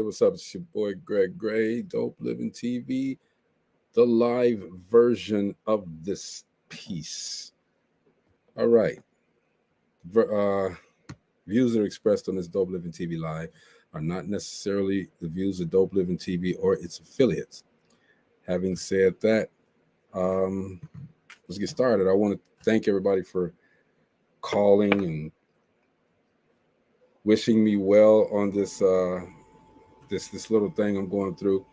what's up? It's your boy Greg Gray, Dope Living TV, the live version of this piece. All right. Ver- Views that are expressed on this Dope Living TV live are not necessarily the views of Dope Living TV or its affiliates. Having said that, um, let's get started. I want to thank everybody for calling and wishing me well on this little thing I'm going through.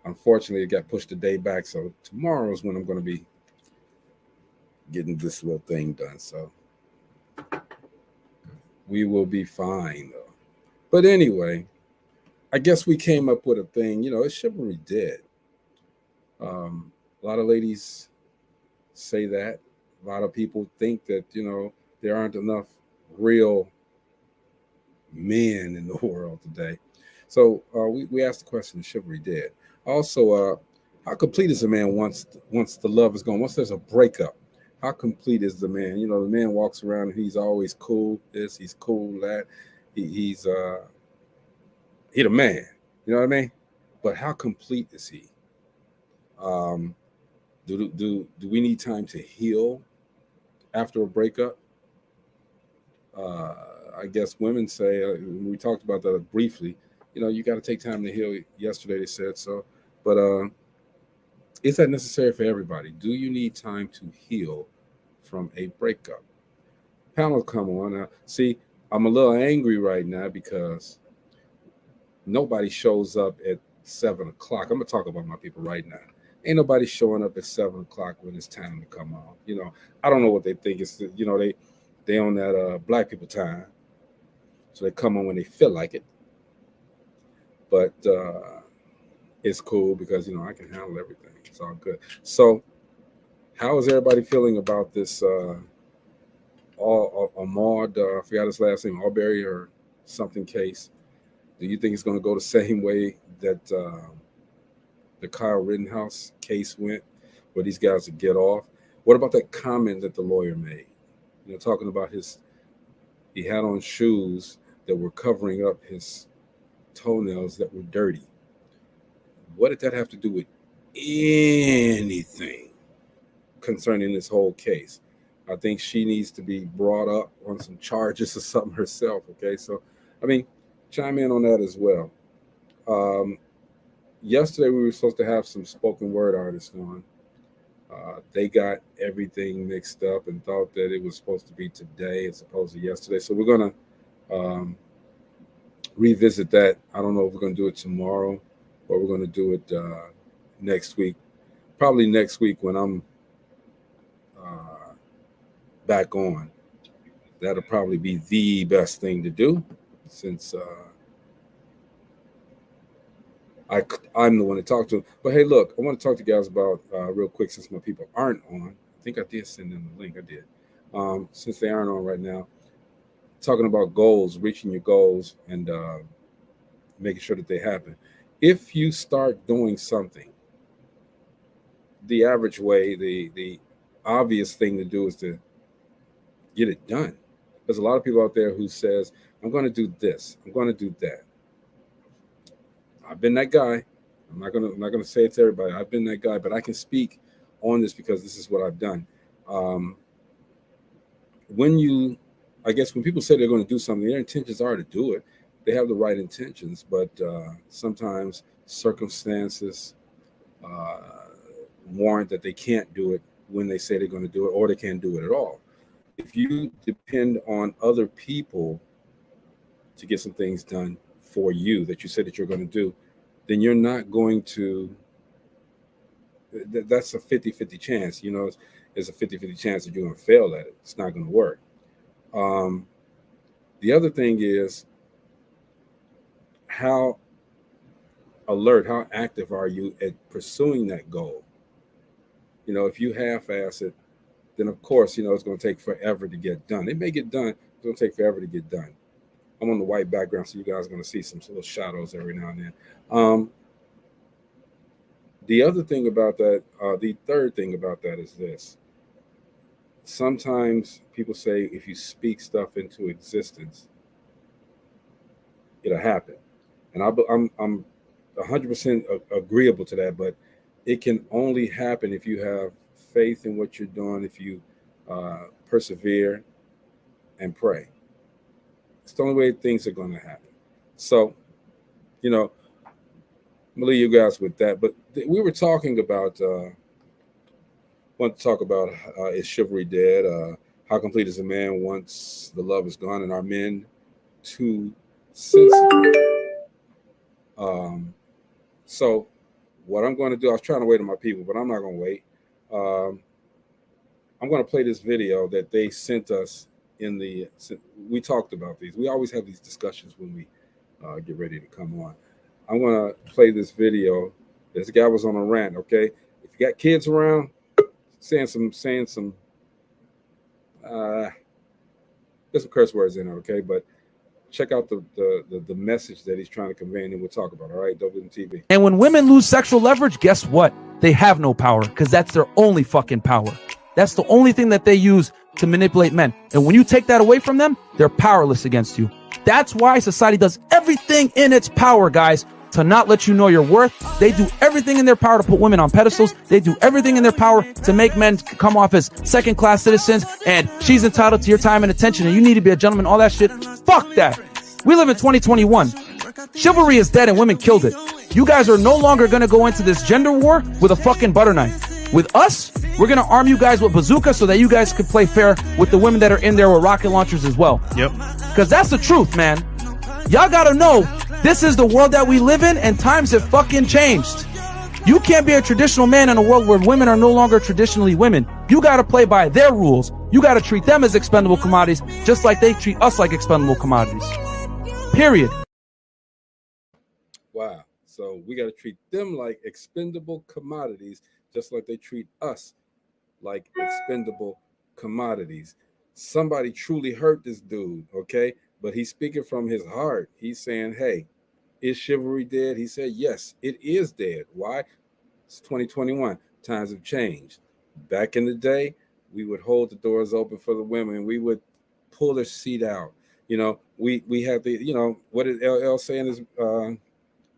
Unfortunately, it got pushed a day back, so tomorrow is when I'm going to be getting this little thing done. So we will be fine, though. But anyway, I guess we came up with a thing. It's Chivalry dead. A lot of ladies say that. A lot of people think that there aren't enough real men in the world today. So we asked the question: is Chivalry dead? Also, how complete is a man once the love is gone? Once there's a breakup, how complete is the man? The man walks around and he's always cool. This, he's cool. That, he the man. You know what I mean? But how complete is he? Um, do we need time to heal after a breakup? Uh, I guess women say we talked about that briefly. You got to take time to heal. Yesterday they said so, but is that necessary for everybody? Do you need time to heal from a breakup? Panel, come on now. See, I'm a little angry right now because nobody shows up at 7 o'clock. I'm gonna talk about my people right now. Ain't nobody showing up at 7 o'clock when it's time to come on. I don't know what they think. It's they on that black people time, so they come on when they feel like it. But it's cool because I can handle everything. It's all good. So, how is everybody feeling about this? Ahmaud, I forgot his last name, Arbery or something case. Do you think it's going to go the same way that the Kyle Rittenhouse case went, where these guys would get off? What about that comment that the lawyer made? Talking about he had on shoes that were covering up his toenails that were dirty. What did that have to do with anything concerning this whole case? I think she needs to be brought up on some charges or something herself. Okay, so I mean, chime in on that as well. Um, Yesterday we were supposed to have some spoken word artists on. They got everything mixed up and thought that it was supposed to be today as opposed to yesterday. So we're gonna um, revisit that. I don't know if we're gonna do it tomorrow or we're gonna do it next week. Probably next week when I'm uh, back on. That'll probably be the best thing to do since I, I'm the one to talk to. But hey, look, I want to talk to you guys about real quick since my people aren't on. I think I did send them the link. I did. Since they aren't on right now, talking about goals, reaching your goals, and making sure that they happen. If you start doing something, the average way, the obvious thing to do is to get it done. There's a lot of people out there who says, "I'm going to do this. I'm going to do that." I've been that guy. I'm not gonna say it to everybody. I've been that guy, but I can speak on this because this is what I've done. Um, when you, I guess, when people say they're going to do something, their intentions are to do it. They have the right intentions, but sometimes circumstances uh, warrant that they can't do it when they say they're going to do it, or they can't do it at all. If you depend on other people to get some things done for you that you said that you're going to do, then you're not going to. That's a 50-50 chance. It's a 50-50 chance that you're going to fail at it. It's not going to work. Um, the other thing is how alert, how active are you at pursuing that goal? If you half-ass it, then of course, it's going to take forever to get done. It may get done, it's going to take forever to get done. I'm on the white background, so you guys are going to see some little shadows every now and then. The other thing about that, the third thing about that is this. Sometimes people say if you speak stuff into existence, it'll happen. and I'm 100% agreeable to that. But it can only happen if you have faith in what you're doing, if you persevere and pray. It's the only way things are going to happen. So, you know, I'm gonna leave you guys with that. But we were talking about, want to talk about is chivalry dead? How complete is a man once the love is gone? And are men too sensitive? Um, so, what I'm going to do, I was trying to wait on my people, but I'm not going to wait. Um, I'm going to play this video that they sent us in the. We talked about these. We always have these discussions when we get ready to come on. I'm going to play this video. This guy was on a rant. Okay, if you got kids around, saying some there's some curse words in it. Okay, but check out the message that he's trying to convey, and then we'll talk about it. All right, DopelivenTV. And when women lose sexual leverage, guess what? They have no power, because that's their only fucking power. That's the only thing that they use to manipulate men. And when you take that away from them, they're powerless against you. That's why society does everything in its power, guys, to not let you know your worth. They do everything in their power to put women on pedestals. They do everything in their power to make men come off as second-class citizens, and she's entitled to your time and attention, and you need to be a gentleman, all that shit. Fuck that. We live in 2021. Chivalry is dead and women killed it. You guys are no longer going to go into this gender war with a fucking butter knife. With us, we're going to arm you guys with bazookas so that you guys can play fair with the women that are in there with rocket launchers as well. Yep. Because that's the truth, man. Y'all got to know this is the world that we live in, and times have fucking changed. You can't be a traditional man in a world where women are no longer traditionally women. You got to play by their rules. You got to treat them as expendable commodities, just like they treat us like expendable commodities. Period. Wow. So we got to treat them like expendable commodities, just like they treat us like expendable commodities. Somebody truly hurt this dude, okay? But he's speaking from his heart. He's saying, hey, is chivalry dead? He said, yes, it is dead. Why? It's 2021. Times have changed. Back in the day, we would hold the doors open for the women. We would pull their seat out. You know, we had the, you know, what did LL say in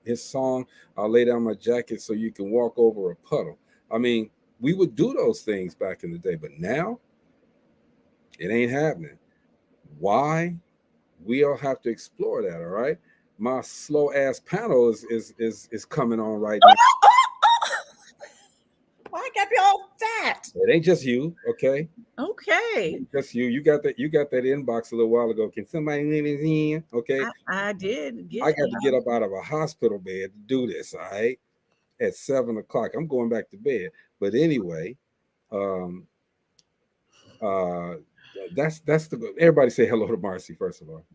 his song? I'll lay down my jacket so you can walk over a puddle. I mean, we would do those things back in the day, but now it ain't happening. Why? We all have to explore that. All right. My slow ass panel is coming on right now. Why I gotta be all fat? It ain't just you, okay? Okay. Just you. You got that inbox a little while ago. Can somebody let it in? Okay. I did. I got to get up out of a hospital bed to do this, all right? At 7 o'clock. I'm going back to bed. But anyway, that's the everybody say hello to Marcy, first of all.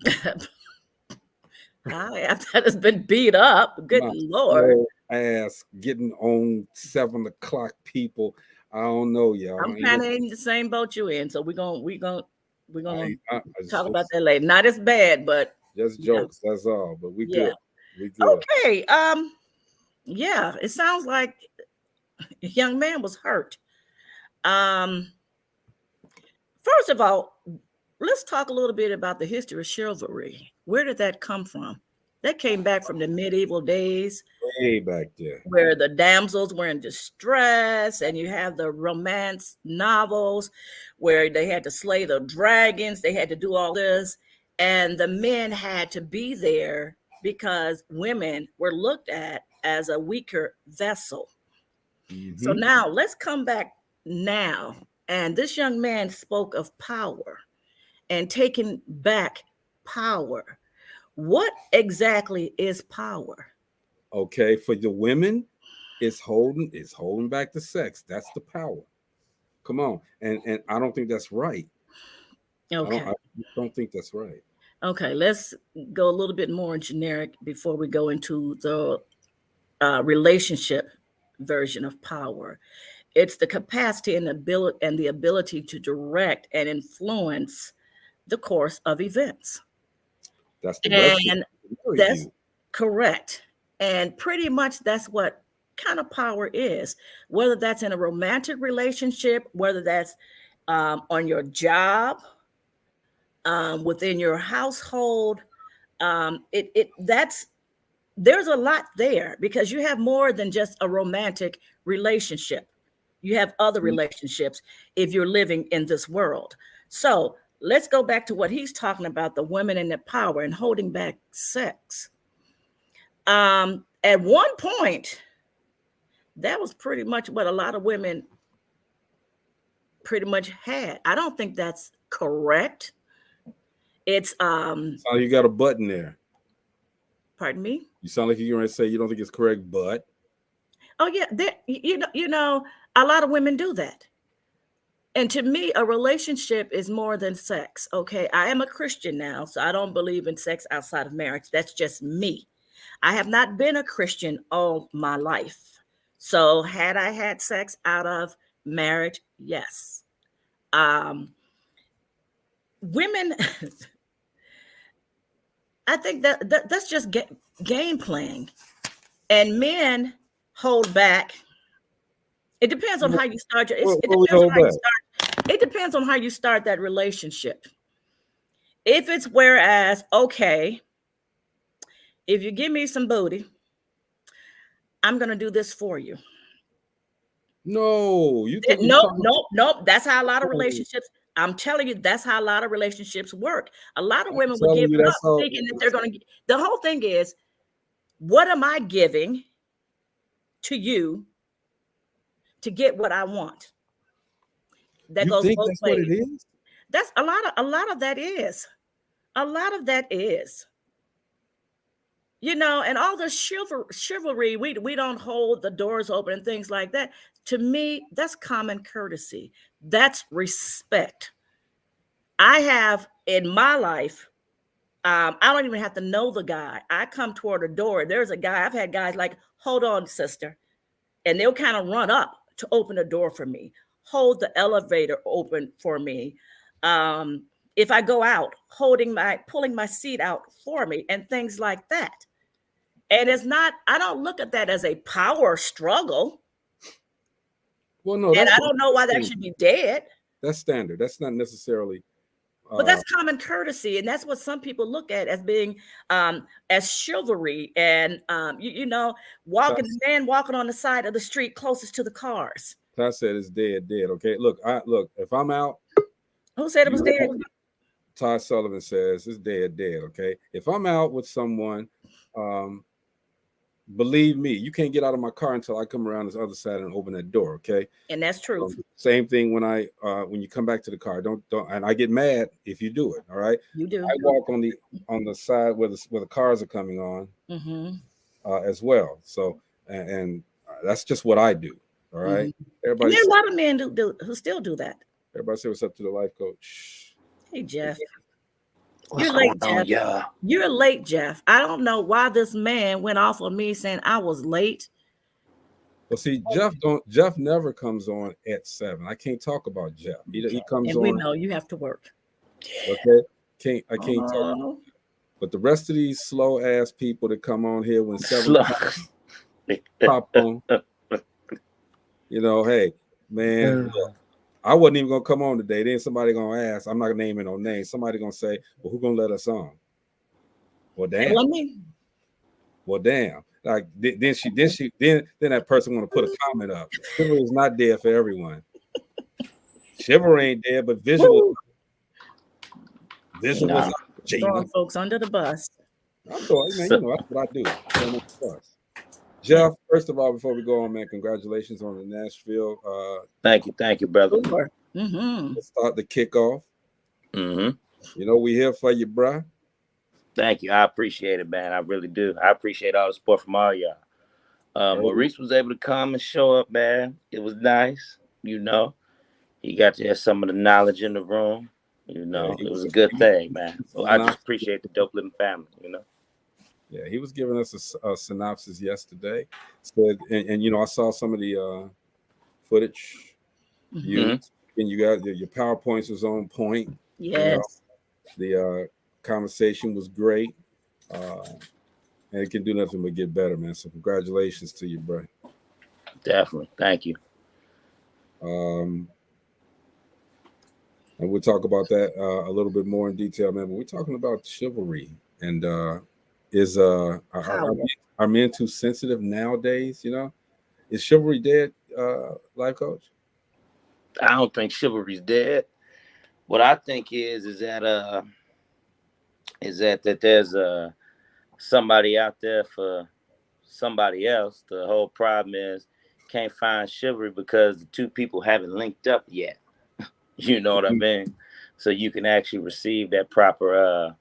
Hi, after has been beat up. Good Lord. Ass getting on 7 o'clock, people. I don't know, y'all. I'm kind of in the same boat you in, so we're gonna talk about that later. Not as bad, but just jokes. That's all. But we good. We good. Okay. Yeah, it sounds like a young man was hurt. First of all, let's talk a little bit about the history of chivalry. Where did that come from? That came back from the medieval days. Way back there. Where the damsels were in distress, and you have the romance novels where they had to slay the dragons. They had to do all this. And the men had to be there because women were looked at as a weaker vessel. Mm-hmm. So now let's come back now. And this young man spoke of power and taking back power. What exactly is power? Okay, for the women, it's holding back the sex. That's the power. Come on. And I don't think that's right. Okay. I don't think that's right. Okay, let's go a little bit more generic before we go into the relationship version of power. It's the capacity and the ability to direct and influence the course of events. That's the and that's correct. And pretty much that's what kind of power is, whether that's in a romantic relationship, whether that's on your job, within your household. That's there's a lot there because you have more than just a romantic relationship. You have other relationships if you're living in this world. So let's go back to what he's talking about, the women and the power and holding back sex. At one point, that was pretty much what a lot of women pretty much had. I don't think that's correct. It's So you got a button there. Pardon me? You sound like you're going to say you don't think it's correct, but. Oh yeah, you know, a lot of women do that. And to me, a relationship is more than sex. Okay, I am a Christian now, so I don't believe in sex outside of marriage. That's just me. I have not been a Christian all my life. So had I had sex out of marriage? Yes. Women, I think that's just game playing. And men hold back. It depends on how you start. It depends on how you start that relationship. If it's whereas, okay, if you give me some booty, I'm gonna do this for you. No, you think nope. That's how a lot of relationships. I'm telling you, that's how a lot of relationships work. A lot of women will give up thinking that they're gonna. The whole thing is, what am I giving to you to get what I want? That you goes think both that's ways. what it is? That's a lot of that is. A lot of that is. You know, and all the chivalry, we don't hold the doors open and things like that. To me, that's common courtesy. That's respect. I have in my life, I don't even have to know the guy. I come toward a door. There's a guy, I've had guys like, hold on, sister. And they'll kind of run up to open a door for me, hold the elevator open for me. If I go out, pulling my seat out for me and things like that. And it's not, I don't look at that as a power struggle. Well, no, and I don't know why that should be dead. That's standard. That's not necessarily. But that's common courtesy. And that's what some people look at as being as chivalry and, you know, the man walking on the side of the street closest to the cars. Ty said it's dead. Okay, look, if I'm out. Who said it was dead? Ty Sullivan says it's dead. Okay, if I'm out with someone, believe me, you can't get out of my car until I come around this other side and open that door. Okay, and that's true. Same thing when you come back to the car. Don't and I get mad if you do it. All right, you do. I walk on the side where the cars are coming on, as well. So and that's just what I do. All right. Everybody. There's a lot of men who still do that. Everybody say what's up to the life coach. Hey Jeff. You're late, Jeff. Yeah. You're late, Jeff. I don't know why this man went off on me saying I was late. Well, see, Jeff never comes on at 7. I can't talk about Jeff. He comes on. We know you have to work. Okay. I can't talk. But the rest of these slow ass people that come on here when 7 pop on. You know, hey, man, look, I wasn't even gonna come on today. Then somebody gonna ask. I'm not naming no names. Somebody gonna say, "Well, who gonna let us on?" Well, damn. Well, damn. Like then that person want to put a comment up. Chivalry is not there for everyone. Chivalry ain't there, but visual. Throwing folks under the bus. I'm sorry, man. You know that's what I do. Under the bus. Jeff, first of all, before we go on, man, congratulations on the Nashville. Thank you, brother. Let's start the kickoff. You know, we here for you, bro. Thank you. I appreciate it, man. I really do. I appreciate all the support from all y'all. Maurice was able to come and show up, man. It was nice. You know, he got to have some of the knowledge in the room. You know, it was a good thing, man. So I just appreciate the Dope Living family, you know. Yeah, he was giving us a synopsis yesterday. Said, and you know, I saw some of the footage. And you got your PowerPoints was on point. Yes. You know, the conversation was great, and it can do nothing but get better, man. So congratulations to you, bro. Definitely, thank you. And we'll talk about that a little bit more in detail, man. But we're talking about chivalry and. Is Are men too sensitive nowadays? You know, is chivalry dead? Life coach. I don't think chivalry's dead. What I think is that there's somebody out there for somebody else. The whole problem is can't find chivalry because the two people haven't linked up yet. You know what I mean? So you can actually receive that proper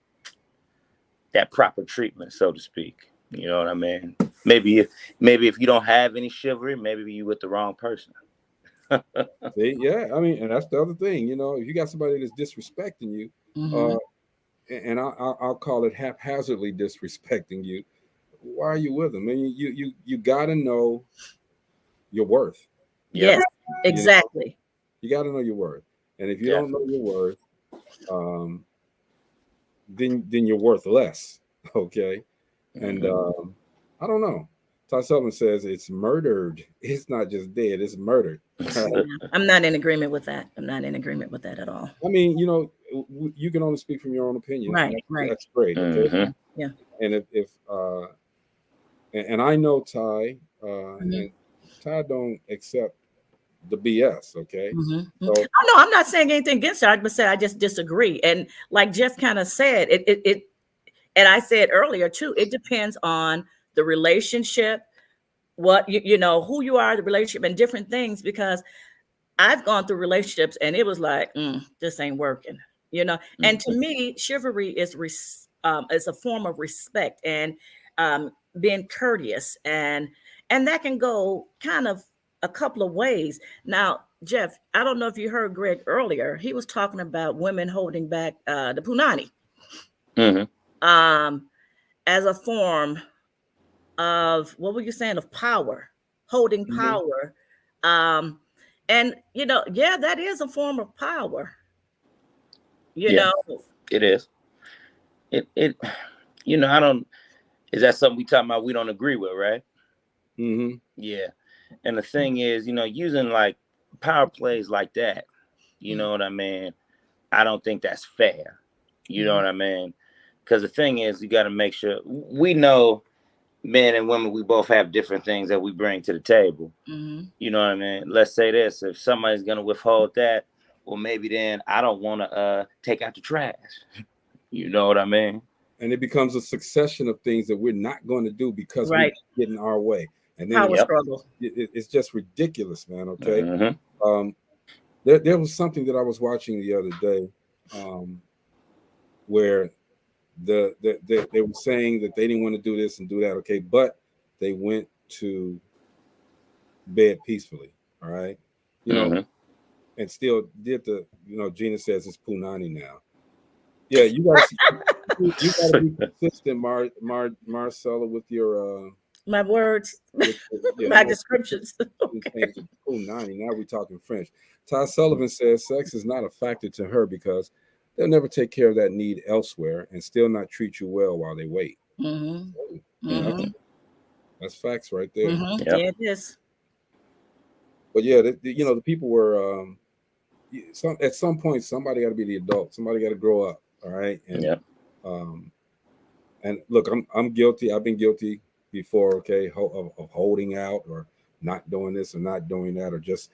treatment, so to speak. You know what I mean? Maybe if you don't have any chivalry, maybe you with the wrong person. See, yeah, I mean, and that's the other thing. You know, if you got somebody that's disrespecting you, Mhm. and I'll call it haphazardly disrespecting you, why are you with them? I mean, you got to know your worth. Yep. Yes, You know, exactly. you got to know your worth, and if you don't know Definitely. your worth, um, then you're worth less. Okay, and Mhm. I don't know. Ty Sullivan says it's murdered. It's not just dead; it's murdered. Yeah, I'm not in agreement with that. I'm not in agreement with that at all. I mean, you know, you can only speak from your own opinion, and Right, right. that's great. Okay, Mhm. Yeah. and if and I know Ty, Mhm. and Ty don't accept the BS. Okay, Mhm. Oh so no, I'm not saying anything against it. I just said I just disagree. And like Jeff kind of said, it and I said earlier too, it depends on the relationship, what you know, who you are, the relationship, and different things. Because I've gone through relationships and it was like, this ain't working, you know. And to Mhm. me, chivalry is a form of respect and being courteous, and that can go kind of a couple of ways. Now, Jeff, I don't know if you heard Greg earlier. He was talking about women holding back the punani Mhm. um, as a form of, what were you saying, of power, holding mhm. power. Um, and yeah, that is a form of power, you Yeah, know. it is. It. I don't. Is that something we talking about? We don't agree with, right? Mhm. Yeah. And the thing is, using like power plays like that. You know what I mean? I don't think that's fair. You know Mhm. what I mean? Because the thing is, you got to make sure we know men and women, we both have different things that we bring to the table. Mhm. You know what I mean? Let's say this: if somebody's gonna withhold that, well, maybe then I don't want to take out the trash. You know what I mean? And it becomes a succession of things that we're not going to do because we Right. get in our way, and then Power Yep. struggle. it's just ridiculous, man. Okay, Mm-hmm. um, there was something that I was watching the other day, where they were saying that they didn't want to do this and do that. Okay, but they went to bed peacefully. All right, you know, Mm-hmm. and still did the Gina says it's punani now. Yeah, you gotta be consistent, Marcella, with your My words, yeah, my you gotta be descriptions. consistent Okay. things. Punani. Now we're talking French. Ty Sullivan says sex is not a factor to her because they'll never take care of that need elsewhere and still not treat you well while they wait. Mhm. And Mhm. that's facts right there. Mhm. Yep. Yeah, it is. But yeah, the people were at some point somebody got to be the adult. Somebody got to grow up. All right, Yep. um, and look, I'm guilty. I've been guilty before. Okay, of holding out or not doing this or not doing that, or just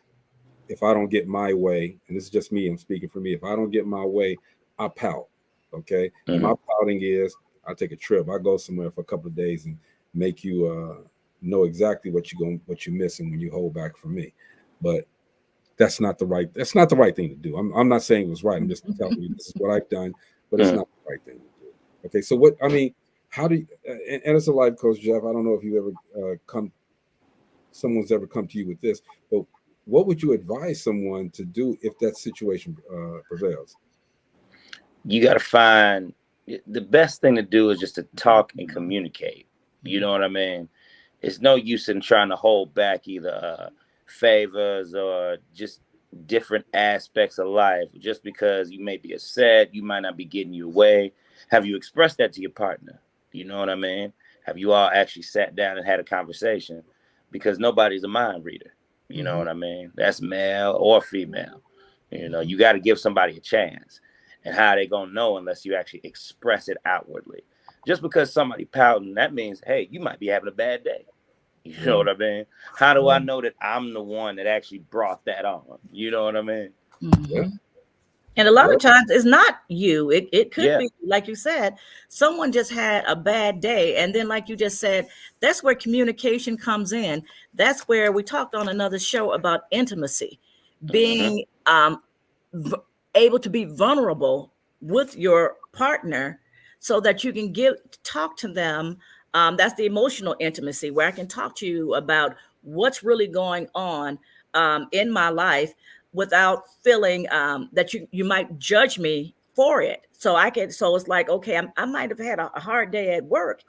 if I don't get my way, and this is just me, I'm speaking for me. If I don't get my way, I pout. Okay, and Mm-hmm. my pouting is I take a trip. I go somewhere for a couple of days and make you know exactly what you're missing when you hold back from me. But that's not the right thing to do. I'm not saying it was right. I'm just telling you this is what I've done, but it's Mm-hmm. not the right thing to do. Okay, so what I mean, how do you, and as a life coach, Jeff, I don't know if you ever someone's ever come to you with this, but what would you advise someone to do if that situation prevails? You got to find the best thing to do is just to talk and communicate. You know what I mean? It's no use in trying to hold back either favors or just different aspects of life just because you may be upset, you might not be getting your way. Have you expressed that to your partner? You know what I mean? Have you all actually sat down and had a conversation? Because nobody's a mind reader. You know Mhm. what I mean? That's male or female. You got to give somebody a chance. And how are they gonna know unless you actually express it outwardly? just because somebody pouting, that means, hey, you might be having a bad day. You know what I mean? How do I know that I'm the one that actually brought that on? You know what I mean? Mm-hmm. And a lot of times it's not you. It could be, like you said, someone just had a bad day. And then, like you just said, that's where communication comes in. That's where we talked on another show about intimacy, being able to be vulnerable with your partner so that you can talk to them. That's the emotional intimacy, where I can talk to you about what's really going on in my life, without feeling that you might judge me for it. So it's like, okay, I might have had a hard day at work.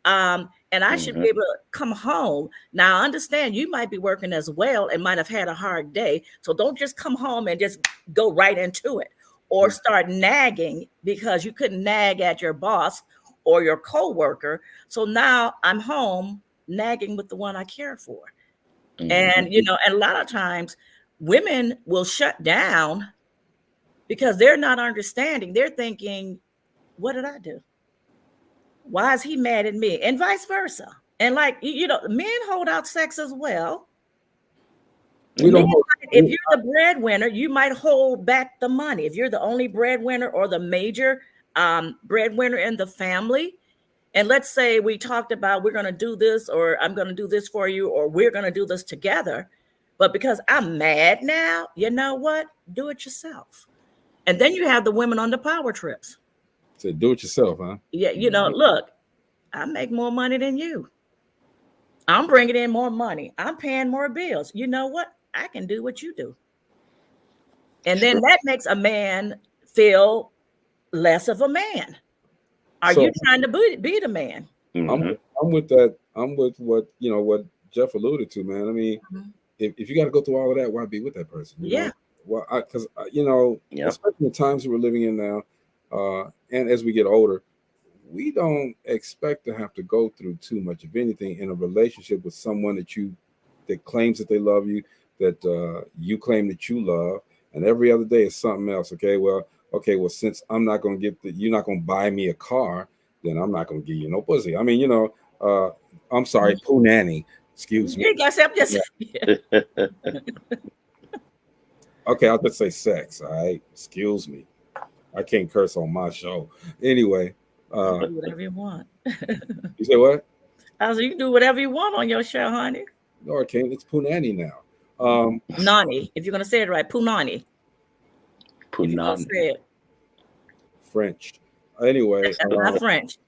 And I should be able to come home. Now, I understand you might be working as well and might have had a hard day. So don't just come home and just go right into it, or start nagging because you couldn't nag at your boss or your coworker. So now I'm home nagging with the one I care for. And, and a lot of times women will shut down because they're not understanding. They're thinking, what did I do? Why is he mad at me? And vice versa. And men hold out sex as well. If you're the breadwinner, you might hold back the money. If you're the only breadwinner or the major breadwinner in the family, and let's say we talked about, we're going to do this, or I'm going to do this for you, or we're going to do this together. But because I'm mad now, you know what? Do it yourself. And then you have the women on the power trips. So do it yourself, huh? Yeah, look, I make more money than you. I'm bringing in more money. I'm paying more bills. You know what? I can do what you do. And then that makes a man feel less of a man. Are you trying to be the man? I'm with that. I'm with what Jeff alluded to, man. I mean, if you got to go through all of that, why be with that person? You know? Well, because especially the times we're living in now, and as we get older, we don't expect to have to go through too much of anything in a relationship with someone that claims that they love you, that you claim that you love, and every other day is something else. Okay, well, since I'm not going to you're not going to buy me a car, then I'm not going to give you no pussy. I mean, I'm sorry, poo nanny. Excuse me. Okay, I'll just say sex. All right, excuse me. I can't curse on my show. Anyway, do whatever you want. You say what? I was, you can do whatever you want on your show, honey. No, I can't. It's punani now. Nani, if you're gonna say it right, punani. Punani. French. Anyway, not French.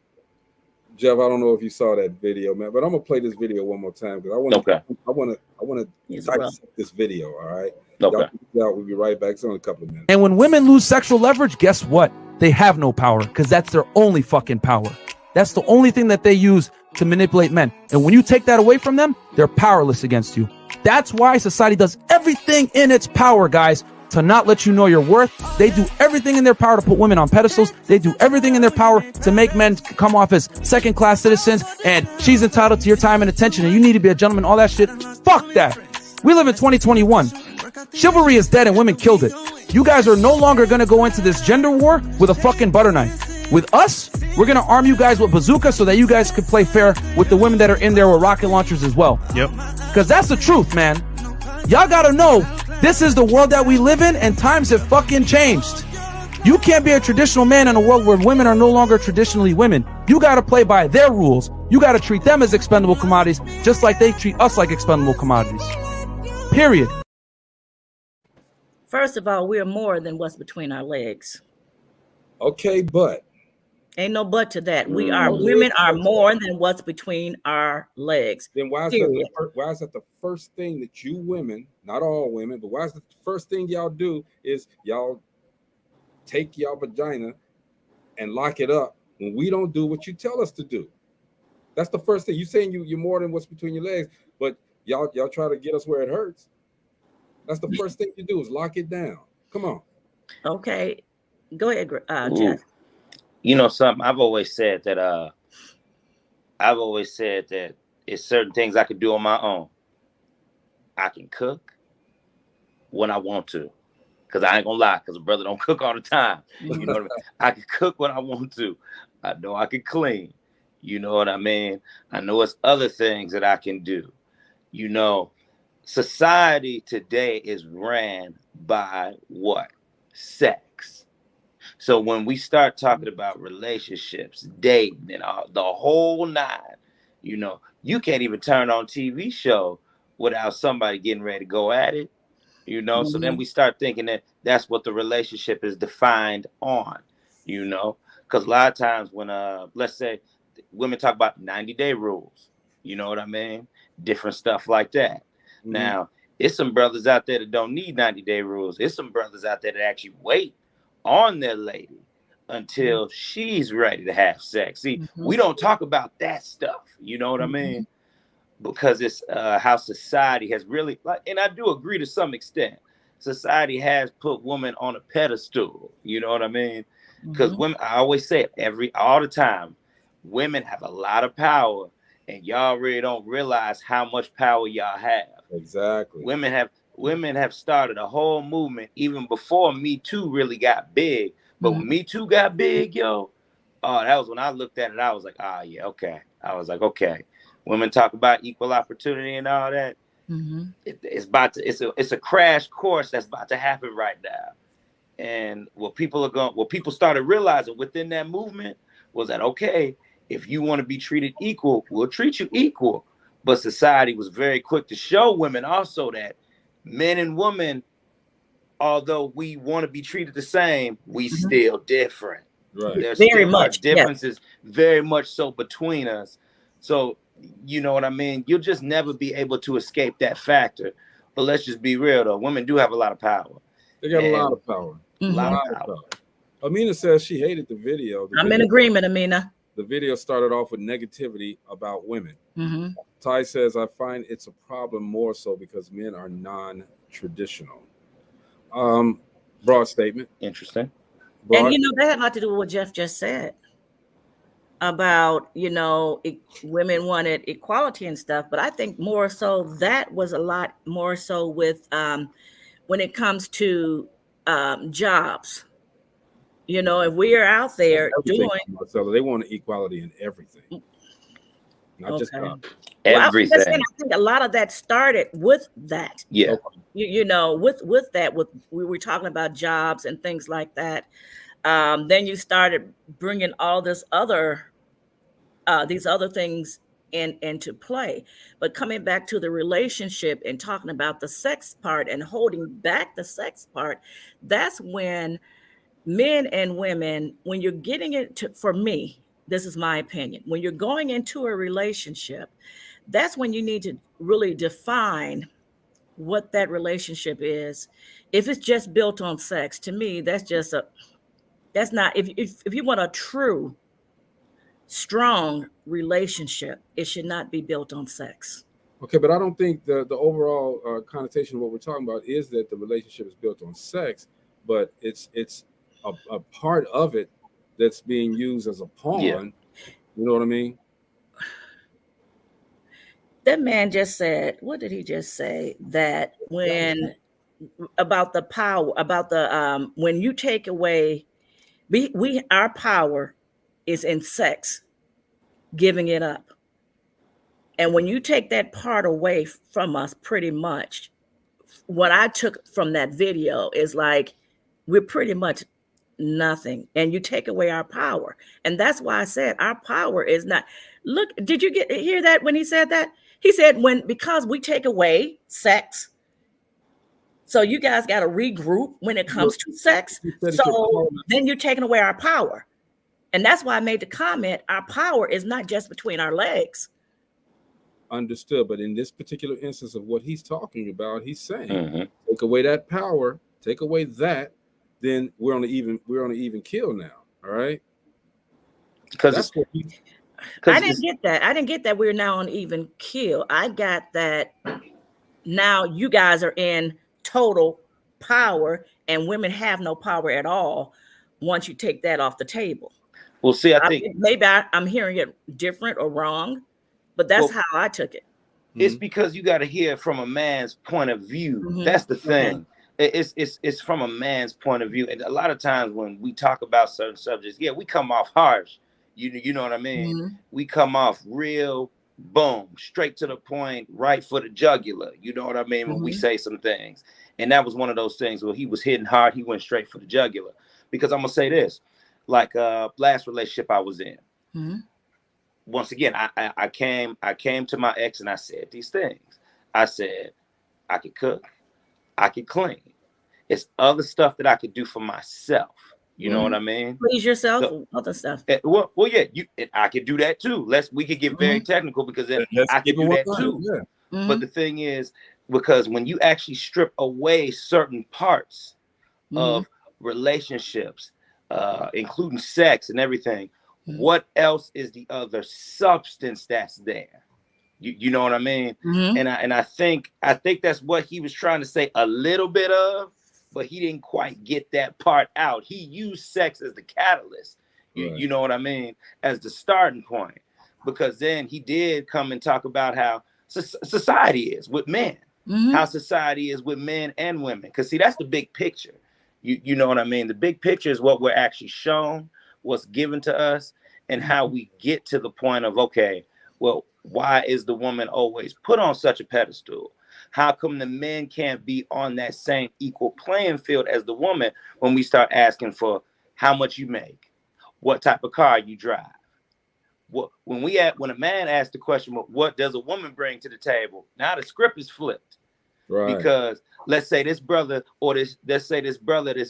Jeff, I don't know if you saw that video, man, but I'm gonna play this video one more time because I want to dissect this video. All right. Okay. We'll be right back. It's only a couple of minutes. And when women lose sexual leverage, guess what? They have no power, because that's their only fucking power. That's the only thing that they use to manipulate men. And when you take that away from them, they're powerless against you. That's why society does everything in its power, guys, to not let you know your worth. They do everything in their power to put women on pedestals. They do everything in their power to make men come off as second-class citizens, and she's entitled to your time and attention, and you need to be a gentleman, all that shit. Fuck that. We live in 2021. Chivalry is dead and women killed it. You guys are no longer going to go into this gender war with a fucking butter knife. With us, we're going to arm you guys with bazookas so that you guys can play fair with the women that are in there with rocket launchers as well. Yep. Because that's the truth, man. Y'all got to know, this is the world that we live in, and times have fucking changed. You can't be a traditional man in a world where women are no longer traditionally women. You got to play by their rules. You got to treat them as expendable commodities, just like they treat us like expendable commodities. Period. First of all, we're more than what's between our legs. Okay, but ain't no but to that. Women are more than what's between our legs. Then why is that the first thing that you women, not all women, but why is the first thing y'all do is y'all take y'all vagina and lock it up when we don't do what you tell us to do? That's the first thing. You saying you're more than what's between your legs, but y'all try to get us where it hurts. That's the first thing you do is lock it down. Come on. Okay. Go ahead, Jeff. You know something? I've always said that it's certain things I could do on my own. I can cook when I want to. Because I ain't gonna lie, because a brother don't cook all the time. You know what I mean? I can cook when I want to. I know I can clean. You know what I mean? I know it's other things that I can do. You know, society today is ran by what? Sex. So when we start talking about relationships, dating, and the whole nine, you know, you can't even turn on TV show without somebody getting ready to go at it. You know, so then we start thinking that that's what the relationship is defined on, you know, because a lot of times when, let's say women talk about 90-day rules, you know what I mean? Different stuff like that. Now, it's some brothers out there that don't need 90-day rules. It's some brothers out there that actually wait on their lady until she's ready to have sex. See, we don't talk about that stuff. You know what I mean? Because it's how society has really, like, and I do agree to some extent, society has put women on a pedestal. You know what I mean? Because women, I always say it all the time, women have a lot of power, and y'all really don't realize how much power y'all have. Exactly. Women have started a whole movement even before Me Too really got big. But when Me Too got big, yo, that was when I looked at it. I was like, yeah, okay. I was like, okay. Women talk about equal opportunity and all that. It's a crash course that's about to happen right now. And what people started realizing within that movement was that, okay, if you want to be treated equal, we'll treat you equal. But society was very quick to show women also that men and women, although we want to be treated the same, we still different. Right. There's Very still much differences, very much so between us. So, you know what I mean? You'll just never be able to escape that factor. But let's just be real, though. Women do have a lot of power. They got a lot of power. A lot of power. Amina says she hated the video. I'm in agreement, Amina. The video started off with negativity about women. Ty says, I find it's a problem more so because men are non-traditional. Broad statement. Interesting. And, you know, that had a lot to do with what Jeff just said about, you know, women wanted equality and stuff. But I think more so that was a lot more so with when it comes to jobs. You know, if we are out there doing, they want equality in everything, not just jobs. Everything. I think a lot of that started with that. Yeah. You know, with that, we were talking about jobs and things like that. Then you started bringing all these other things into play. But coming back to the relationship and talking about the sex part and holding back the sex part, that's when men and women, when you're getting into, for me, this is my opinion, when you're going into a relationship, that's when you need to really define what that relationship is. If it's just built on sex, to me, that's not, if you want a true, strong relationship, it should not be built on sex. Okay, but I don't think the overall connotation of what we're talking about is that the relationship is built on sex, but it's a part of it that's being used as a pawn. Yeah. You know what I mean? That man just said, what did he just say? That when about the power, about the when you take away, our power is in sex, giving it up. And when you take that part away from us, pretty much, what I took from that video is like, we're pretty much nothing, and you take away our power. And that's why I said our power is not. Look, did you hear that when he said that? He said because we take away sex, so you guys got to regroup when it comes to sex. So then you're taking away our power. And that's why I made the comment, our power is not just between our legs. Understood. But in this particular instance of what he's talking about, he's saying, take away that power, take away that, then we're on an even kill now. All right. Because I didn't get that. I didn't get that we're now on even kill. I got that now you guys are in total power and women have no power at all once you take that off the table. Well, see, I think maybe I'm hearing it different or wrong, but that's how I took it. It's because you got to hear from a man's point of view. That's the thing. it's from a man's point of view, and a lot of times when we talk about certain subjects, yeah, we come off harsh. You know what I mean? Mm-hmm. We come off real, boom, straight to the point, right for the jugular. You know what I mean? When we say some things, and that was one of those things where he was hitting hard. He went straight for the jugular. Because I'm gonna say this, like last relationship I was in. Mm-hmm. Once again, I came to my ex and I said these things. I said I could cook, I could clean. It's other stuff that I could do for myself. You know what I mean? Please yourself, So, other stuff. well, yeah, I could do that too. We could get very technical because then I could do that too. Yeah. But the thing is, because when you actually strip away certain parts of relationships, including sex and everything, what else is the other substance that's there? You know what I mean? And I think that's what he was trying to say a little bit of, but he didn't quite get that part out. He used sex as the catalyst. You know what I mean? As the starting point, because then he did come and talk about how society is with men, how society is with men and women. Because see, that's the big picture. You know what I mean? The big picture is what we're actually shown, what's given to us, and how we get to the point of, okay, well, why is the woman always put on such a pedestal? How come the men can't be on that same equal playing field as the woman when we start asking for how much you make, what type of car you drive? When a man asks the question, what does a woman bring to the table? Now the script is flipped. Right. Because let's say this brother or this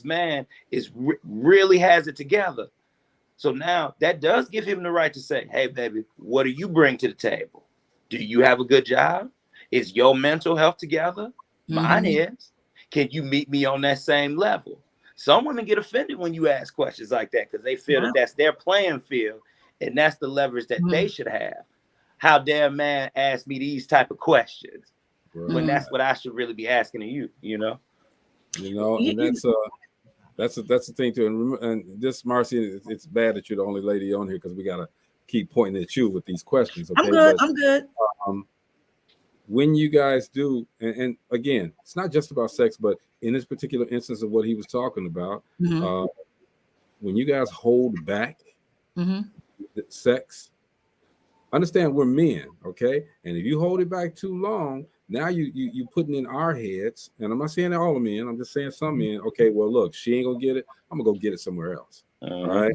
man is really has it together. So now that does give him the right to say, hey, baby, what do you bring to the table? Do you have a good job? Is your mental health together? Mine is. Can you meet me on that same level? Some women get offended when you ask questions like that because they feel that that's their playing field and that's the leverage that they should have. How dare a man ask me these type of questions when that's what I should really be asking of you, you know? You know, and that's the thing too. And this, Marcy, it's bad that you're the only lady on here because we gotta keep pointing at you with these questions. Okay? I'm good. When you guys do, and again, it's not just about sex, but in this particular instance of what he was talking about, when you guys hold back sex, understand we're men, okay? And if you hold it back too long, now you putting in our heads, and I'm not saying that all men, I'm just saying some men, okay, well, look, she ain't gonna get it, I'm gonna go get it somewhere else. All right.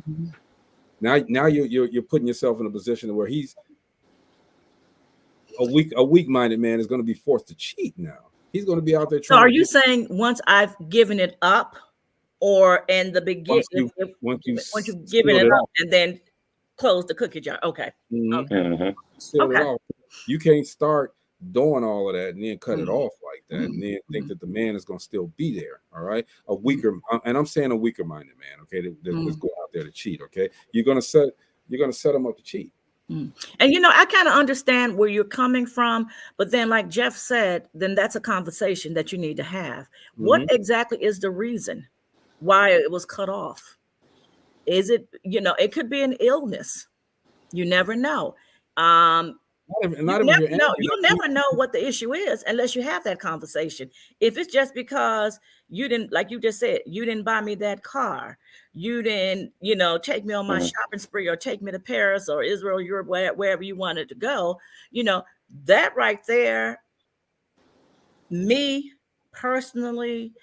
Now you're putting yourself in a position where he's a weak-minded man is going to be forced to cheat now. He's going to be out there trying. So are you saying once I've given it up, or in the beginning, once you've given it up and then close the cookie jar? Okay. Seal it off. You can't start doing all of that and then cut it off like that and then think that the man is going to still be there. All right. A weaker, and I'm saying a weaker minded man. Okay. That's going out there to cheat. Okay. You're going to set him up to cheat. And, you know, I kind of understand where you're coming from, but then like Jeff said, then that's a conversation that you need to have. What exactly is the reason why it was cut off? Is it, you know, it could be an illness. You never know. You'll never know what the issue is unless you have that conversation. If it's just because you didn't, like you just said, you didn't buy me that car, you didn't, you know, take me on my shopping spree or take me to Paris or Israel, Europe, wherever you wanted to go, you know, that right there, me personally,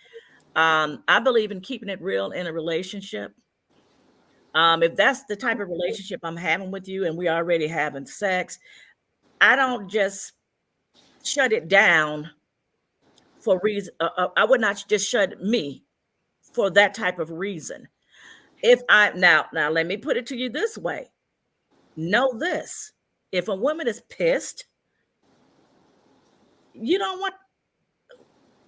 I believe in keeping it real in a relationship. If that's the type of relationship I'm having with you and we already having sex, I don't just shut it down for reason. I would not just shut me for that type of reason. If I now let me put it to you this way. Know this: if a woman is pissed, you don't want.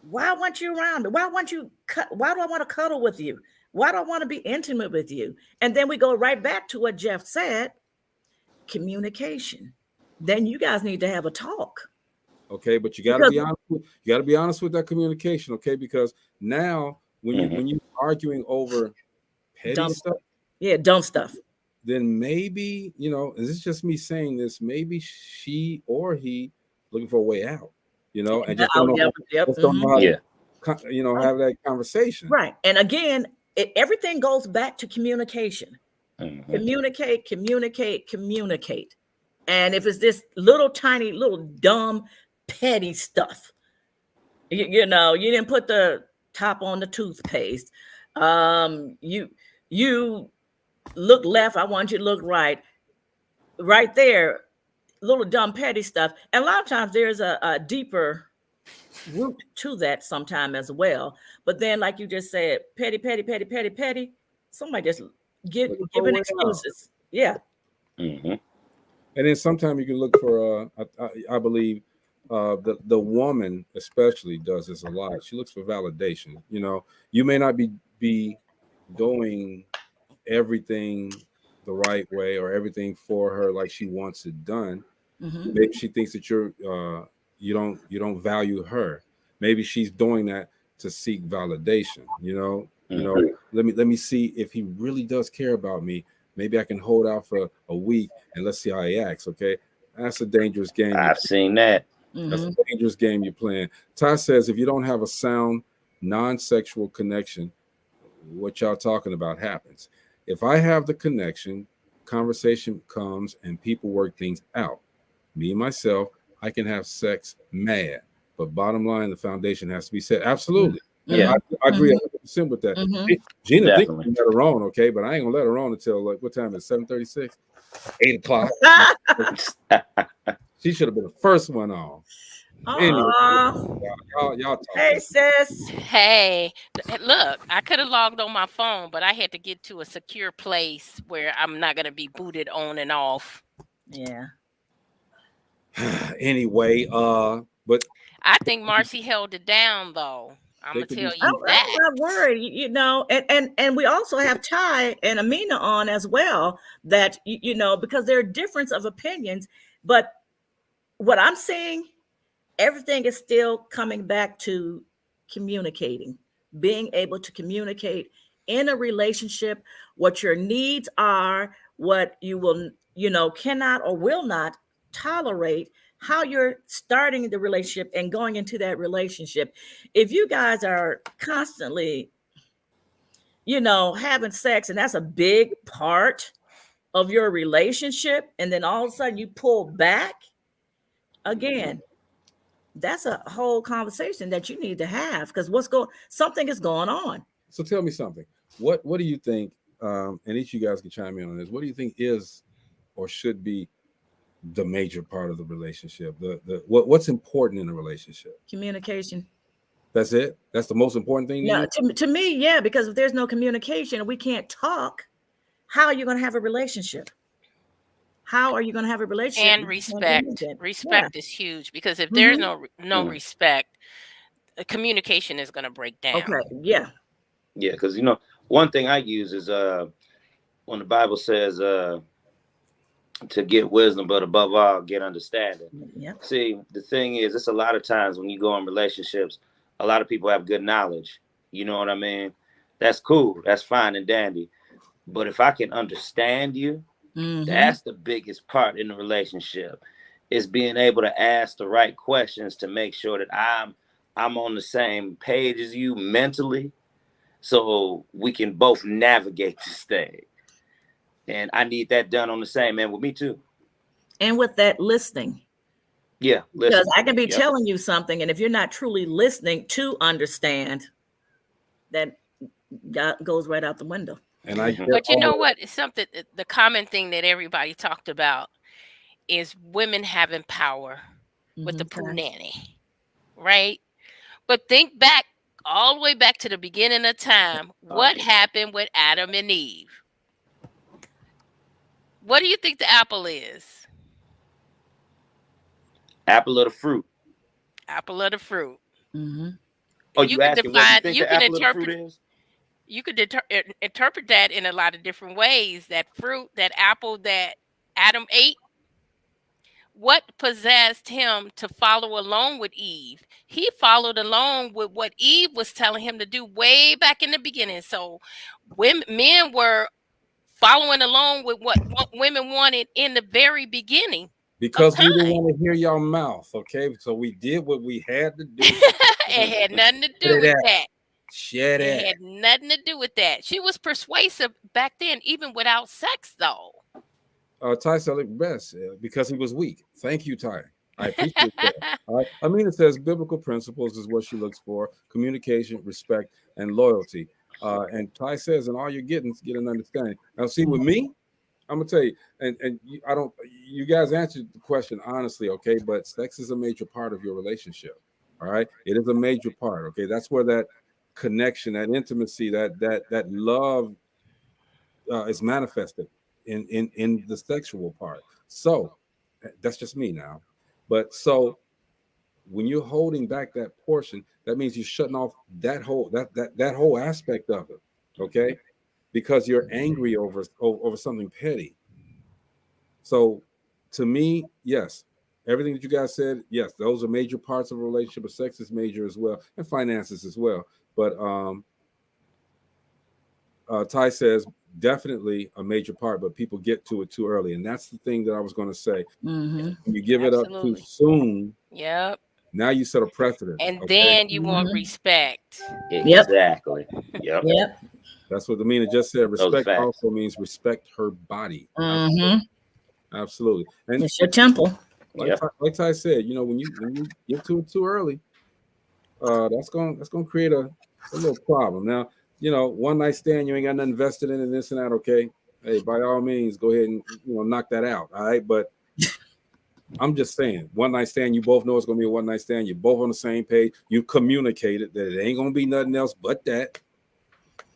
Why want you around me? Why want you? Why do I want to cuddle with you? Why do I want to be intimate with you? And then we go right back to what Jeff said: communication. Then you guys need to have a talk. Okay, but you got to be honest. You got to be honest with that communication, okay? Because now, when you're arguing over petty dumb stuff, dumb stuff, then maybe, you know, and this is just me saying this. Maybe she or he looking for a way out, you know, and just don't know. have that conversation. Right. And again, everything goes back to communication. Mhm. Communicate. And if it's this little tiny, little dumb, petty stuff, you know, you didn't put the top on the toothpaste. You look left, I want you to look right. Right there, little dumb petty stuff. And a lot of times there's a deeper root to that sometime as well. But then, like you just said, petty. Somebody just Looking for a giving way out. excuses. Yeah. Mhm. And then sometimes you can look for, I believe, the woman especially does this a lot. She looks for validation. You know, you may not be doing everything the right way or everything for her like she wants it done. Mhm. Maybe she thinks that you don't value her. Maybe she's doing that to seek validation. Let me see if he really does care about me. Maybe I can hold out for a week and let's see how he acts. Okay, that's a dangerous game. I've seen that. That's Mhm. a dangerous game you're playing. Ty says if you don't have a sound, non-sexual connection, what y'all talking about happens. If I have the connection, conversation comes and people work things out. Me myself, I can have sex mad, but bottom line, the foundation has to be set. Absolutely. And Yeah. I agree 100% with that. Mhm. Hey, Gina thinks Definitely. we let her on, okay, but I ain't gonna let her on until like what time is 7:36, 8 o'clock. She should have been the first one on. Anyway, Aw. y'all talk. Hey, sis. Hey, look, I could have logged on my phone, but I had to get to a secure place where I'm not going to be booted on and off. Yeah. Anyway, but I think Marcy held it down, though. I'm They going to could tell be- you I'm that. not worried, you know, and we also have Ty and Amina on as well. That you know, because there are difference of opinions, but what I'm saying, everything is still coming back to communicating, being able to communicate in a relationship what your needs are, what you will, you know, cannot or will not tolerate, how you're starting the relationship and going into that relationship. If you guys are constantly, you know, having sex and that's a big part of your relationship, and then all of a sudden you pull back again, that's a whole conversation that you need to have, because something is going on. So tell me something. What do you think? And each of you guys can chime in on this. What do you think is or should be the major part of the relationship? What's important in a relationship? Communication. That's it. That's the most important thing to No, you. to me, yeah, because if there's no communication and we can't talk, how are you going to have a relationship? How are you going to have a relationship? And respect. Yeah. Respect is huge, because if there's no Mhm. respect, communication is going to break down. Okay. Yeah. Yeah, because one thing I use is when the Bible says to get wisdom, but above all, get understanding. Yeah. See, the thing is, it's a lot of times when you go in relationships, a lot of people have good knowledge. You know what I mean? That's cool. That's fine and dandy. But if I can understand you, Mhm. that's the biggest part in the relationship, is being able to ask the right questions to make sure that I'm on the same page as you mentally, so we can both navigate this thing. And I need that done on the same end with me too. And with that, listening. Yeah, Because listen. I can be Yep. telling you something, and if you're not truly listening to understand, that goes right out the window. And I Mhm. get But you know all what? It's something, the common thing that everybody talked about is women having power with the Mhm. poo nanny, right? But think back, all the way back to the beginning of time. What yeah. happened with Adam and Eve? What do you think the apple is? Apple of the fruit. Apple of the fruit. Mhm. Oh, You you can asking what you define, think you the can apple of the fruit interpret, is? you could interpret that in a lot of different ways. That fruit, that apple that Adam ate, what possessed him to follow along with Eve? He followed along with what Eve was telling him to do way back in the beginning. So men were following along with what women wanted in the very beginning. because we didn't want to hear your mouth. Okay, so we did what we had to do. It had nothing to do with that. Shut It it. had nothing to do with that. She was persuasive back then, even without sex, though. Ty said it best because he was weak. Thank you, Ty. I appreciate that. All right. Amina says biblical principles is what she looks for: communication, respect, and loyalty. And Ty says, and all you're getting is get an understanding. Now, see, with me, I'm gonna tell you, and I don't. You guys answered the question honestly, okay? But sex is a major part of your relationship. All right, it is a major part. Okay, that's where that connection, that intimacy, that love is manifested in the sexual part. So that's just me now. But so when you're holding back that portion, that means you're shutting off that whole aspect of it. Okay, because you're angry over something petty. So to me, yes, everything that you guys said, yes, those are major parts of a relationship, but sex is major as well, and finances as well. But Ty says definitely a major part, but people get to it too early. And that's the thing that I was going to say. When you give it up too soon, Yep. now you set a precedent. And then you want respect. Exactly. Yep. Yep. That's what Amina just said. Respect also means respect her body. Absolutely. And it's your temple. Like Ty said, you know, when you get to it too early, that's gonna create a little problem. Now, you know, one night stand, you ain't got nothing invested in and this and that. Okay, hey, by all means, go ahead and knock that out. All right, but I'm just saying, one night stand, you both know it's gonna be a one night stand. You're both on the same page. You communicated that it ain't gonna be nothing else but that.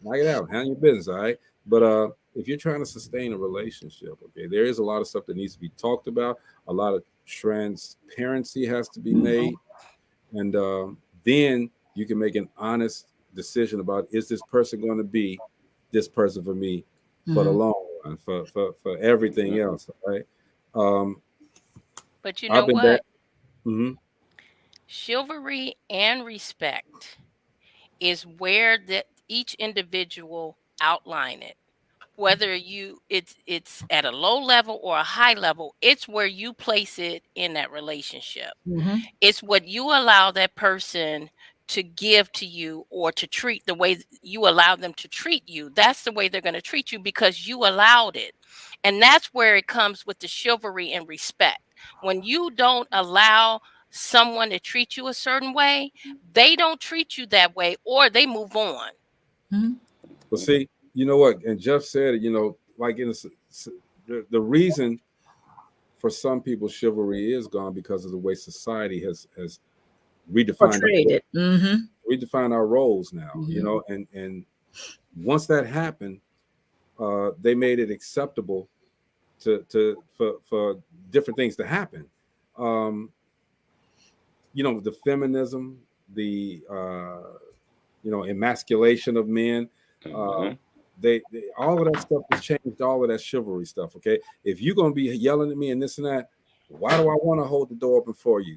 Knock it out. Handle your business. All right, but if you're trying to sustain a relationship, okay, there is a lot of stuff that needs to be talked about. A lot of transparency has to be made, and then you can make an honest decision about, is this person going to be this person for me for the long run, for everything else, right? But you know what? Chivalry and respect is where each individual outline it. Whether it's at a low level or a high level, it's where you place it in that relationship. It's what you allow that person to give to you or to treat the way you allow them to treat you. That's the way they're going to treat you because you allowed it. And that's where it comes with the chivalry and respect. When you don't allow someone to treat you a certain way, they don't treat you that way or they move on. Well, see, you know what? And Jeff said, you know, like the reason for some people chivalry is gone because of the way society has redefined redefine our roles now, you know, and once that happened, they made it acceptable for different things to happen. You know, the feminism, the emasculation of men, they all of that stuff has changed all of that chivalry stuff. Okay, if you're gonna be yelling at me and this and that, why do I want to hold the door open for you?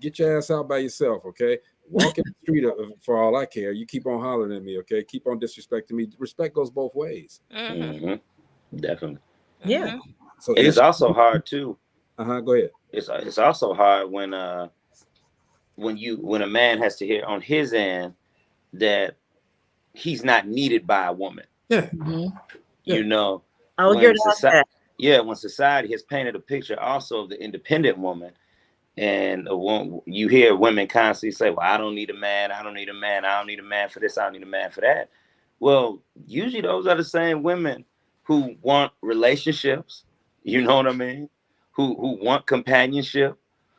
Get your ass out by yourself, okay? Walk in the street for all I care. You keep on hollering at me, okay? Keep on disrespecting me. Respect goes both ways. Definitely. Yeah. So and it's also hard too. Go ahead. It's also hard when a man has to hear on his end that he's not needed by a woman. Yeah. You know. When society has painted a picture also of the independent woman. And you hear women constantly say, well, I don't need a man. I don't need a man. I don't need a man for this. I don't need a man for that. Well, usually those are the same women who want relationships. You know what I mean? Who want companionship,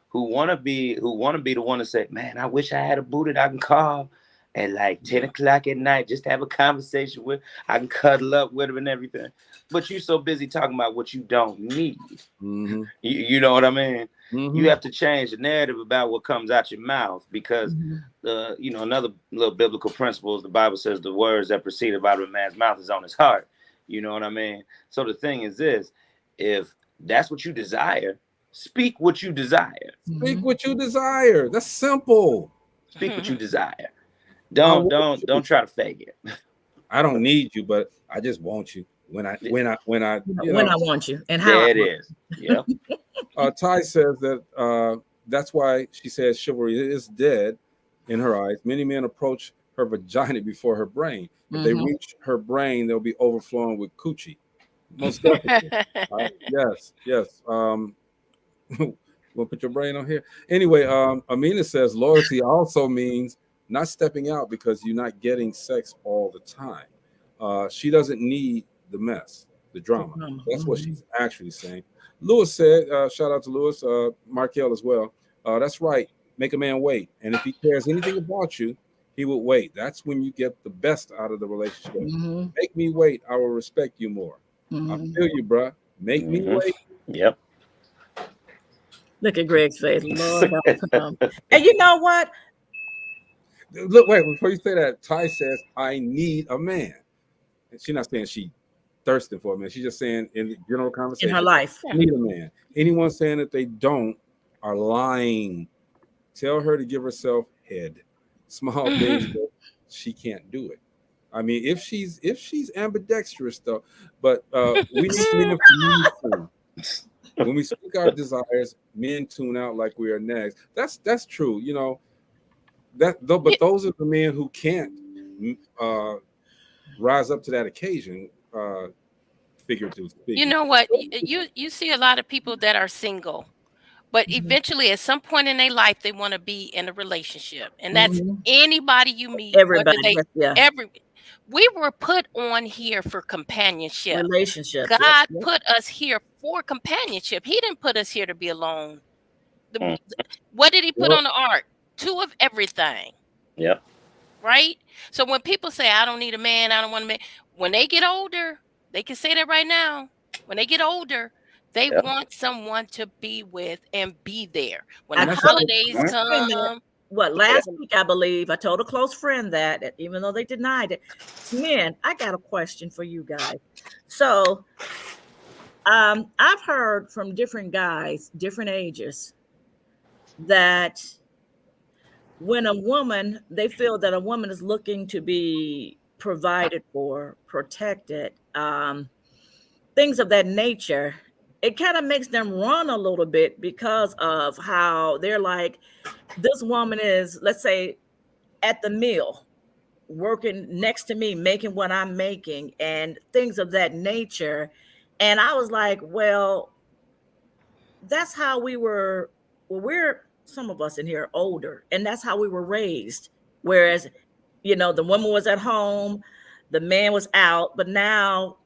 who want to be the one to say, man, I wish I had a boo that I can call at like 10 o'clock at night, just to have a conversation with. I can cuddle up with her and everything. But you're so busy talking about what you don't need. You know what I mean? You have to change the narrative about what comes out your mouth because, another little biblical principle is the Bible says the words that proceed out of a man's mouth is on his heart. You know what I mean? So the thing is this, if that's what you desire, speak what you desire. Speak what you desire. That's simple. Speak what you desire. Don't try to fake it. I don't need you, but I just want you. when I when I want you and how. There it is. Yeah. Ty says that that's why she says chivalry is dead in her eyes. Many men approach her vagina before her brain. If they reach her brain, they'll be overflowing with coochie. Most definitely. Yes. We'll put your brain on here. Anyway, Amina says loyalty also means not stepping out because you're not getting sex all the time. She doesn't need the mess, the drama. That's what she's actually saying. Lewis said, shout out to Lewis, Markel as well. That's right. Make a man wait. And if he cares anything about you, he will wait. That's when you get the best out of the relationship. Make me wait. I will respect you more. I feel you, bruh. Make me wait. Yep. Look at Greg's face. Lord help him. And you know what? Look, wait, before you say that, Ty says, I need a man. And she's not saying she thirsting for a man. She's just saying in the general conversation, in her life, I need a man. Anyone saying that they don't are lying. Tell her to give herself head. Small things, but she can't do it. I mean, if she's ambidextrous though, but we need men to when we speak our desires, men tune out like we are nags. That's true, you know. But those are the men who can't rise up to that occasion, figuratively speaking. You know what? You see a lot of people that are single, but eventually at some point in their life they want to be in a relationship, and that's anybody you meet. Everybody, we were put on here for companionship. Relationship. God put us here for companionship. He didn't put us here to be alone. What did he put on the ark? 2 of everything. Yep. Right? So when people say, I don't need a man, I don't want a man, when they get older, they can say that right now. When they get older, they want someone to be with and be there. When the holidays come. Last week, I believe, I told a close friend that even though they denied it, man, I got a question for you guys. So I've heard from different guys, different ages, that when a woman, they feel that a woman is looking to be provided for, protected, things of that nature, it kind of makes them run a little bit because of how they're like, this woman is, let's say, at the mill, working next to me, making what I'm making and things of that nature. And I was like, well, that's how we were. Well, we're some of us in here older, and that's how we were raised. Whereas, you know, the woman was at home, the man was out. But now,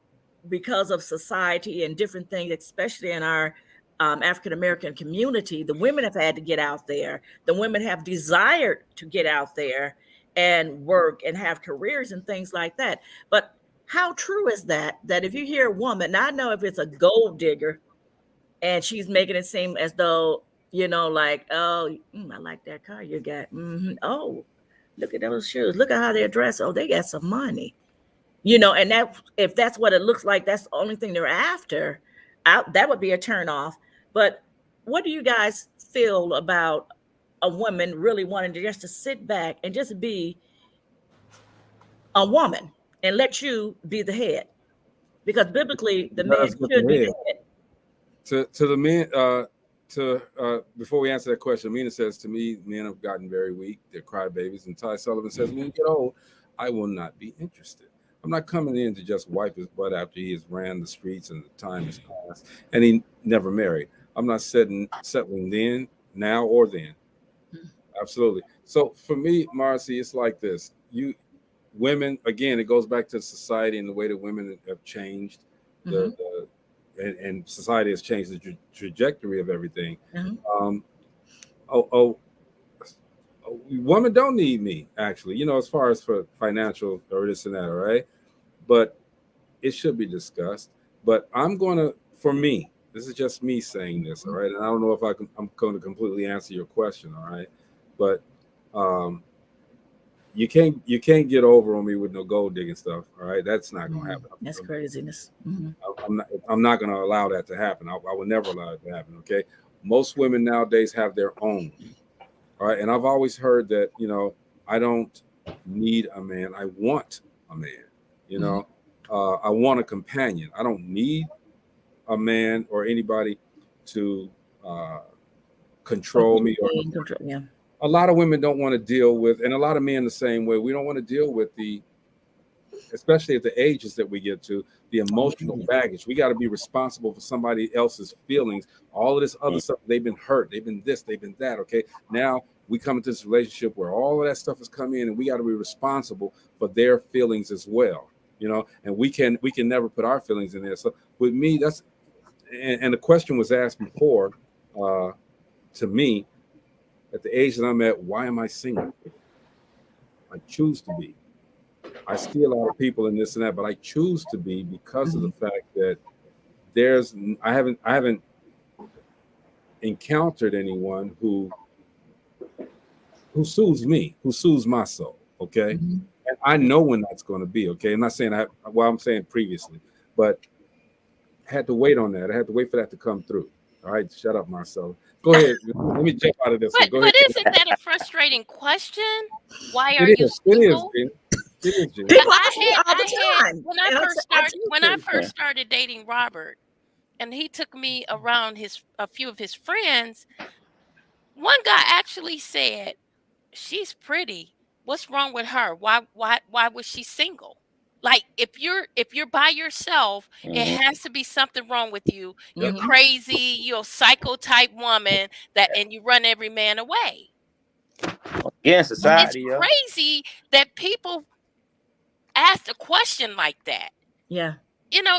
because of society and different things, especially in our African-American community, the women have had to get out there. The women have desired to get out there and work and have careers and things like that. But how true is that if you hear a woman, now I know if it's a gold digger and she's making it seem as though, you know, like, oh, I like that car you got. Oh, look at those shoes. Look at how they're dressed. Oh, they got some money. You know, and that if that's what it looks like, that's the only thing they're after, that would be a turn off. But what do you guys feel about a woman really wanting to just to sit back and just be a woman and let you be the head? Because biblically, the man should be the head. To the men, before we answer that question, Amina says, to me, men have gotten very weak. They're crybabies. And Ty Sullivan says, when you get old, I will not be interested. I'm not coming in to just wipe his butt after he has ran the streets and the time has passed and he never married. I'm not settling then, now, or then. Absolutely. So for me, Marcy, it's like this. Women, again, it goes back to society and the way that women have changed. And society has changed the trajectory of everything. Women don't need me, actually, you know, as far as for financial or this and that, all right? But it should be discussed. But for me, this is just me saying this, all right? And I don't know if I'm going to completely answer your question, all right? But you can't get over on me with no gold digging stuff, all right? That's not going to happen. That's craziness. I'm not going to allow that to happen. I will never allow it to happen, okay? Most women nowadays have their own. All right. And I've always heard that, you know, I don't need a man. I want a man, you know, I want a companion. I don't need a man or anybody to control me. Yeah. A lot of women don't want to deal with, and a lot of men the same way. We don't want to deal with especially at the ages that we get to, the emotional baggage. We got to be responsible for somebody else's feelings. All of this other stuff, they've been hurt, they've been this, they've been that. Okay, now we come into this relationship where all of that stuff has come in, and we got to be responsible for their feelings as well. And we can never put our feelings in there. So with me, that's and the question was asked before to me at the age that I'm at. Why am I single? I choose to be. I see a lot of people in this and that, but I choose to be because of the fact that I haven't encountered anyone who soothes me, who soothes my soul. Okay. And I know when that's going to be. Okay. I'm not saying I'm saying previously, but I had to wait on that. I had to wait for that to come through. All right. Shut up, Marcelo. Go ahead. Let me jump out of this one. Go ahead. But isn't that a frustrating question? Why are you single? It is. People ask me all the time. When I first started dating Robert, and he took me around a few of his friends, one guy actually said, "She's pretty. What's wrong with her? Why was she single?" Like if you're by yourself, it has to be something wrong with you. You're crazy. You're a psycho type woman and you run every man away. Yeah, society. It's crazy that people ask a question like that. Yeah.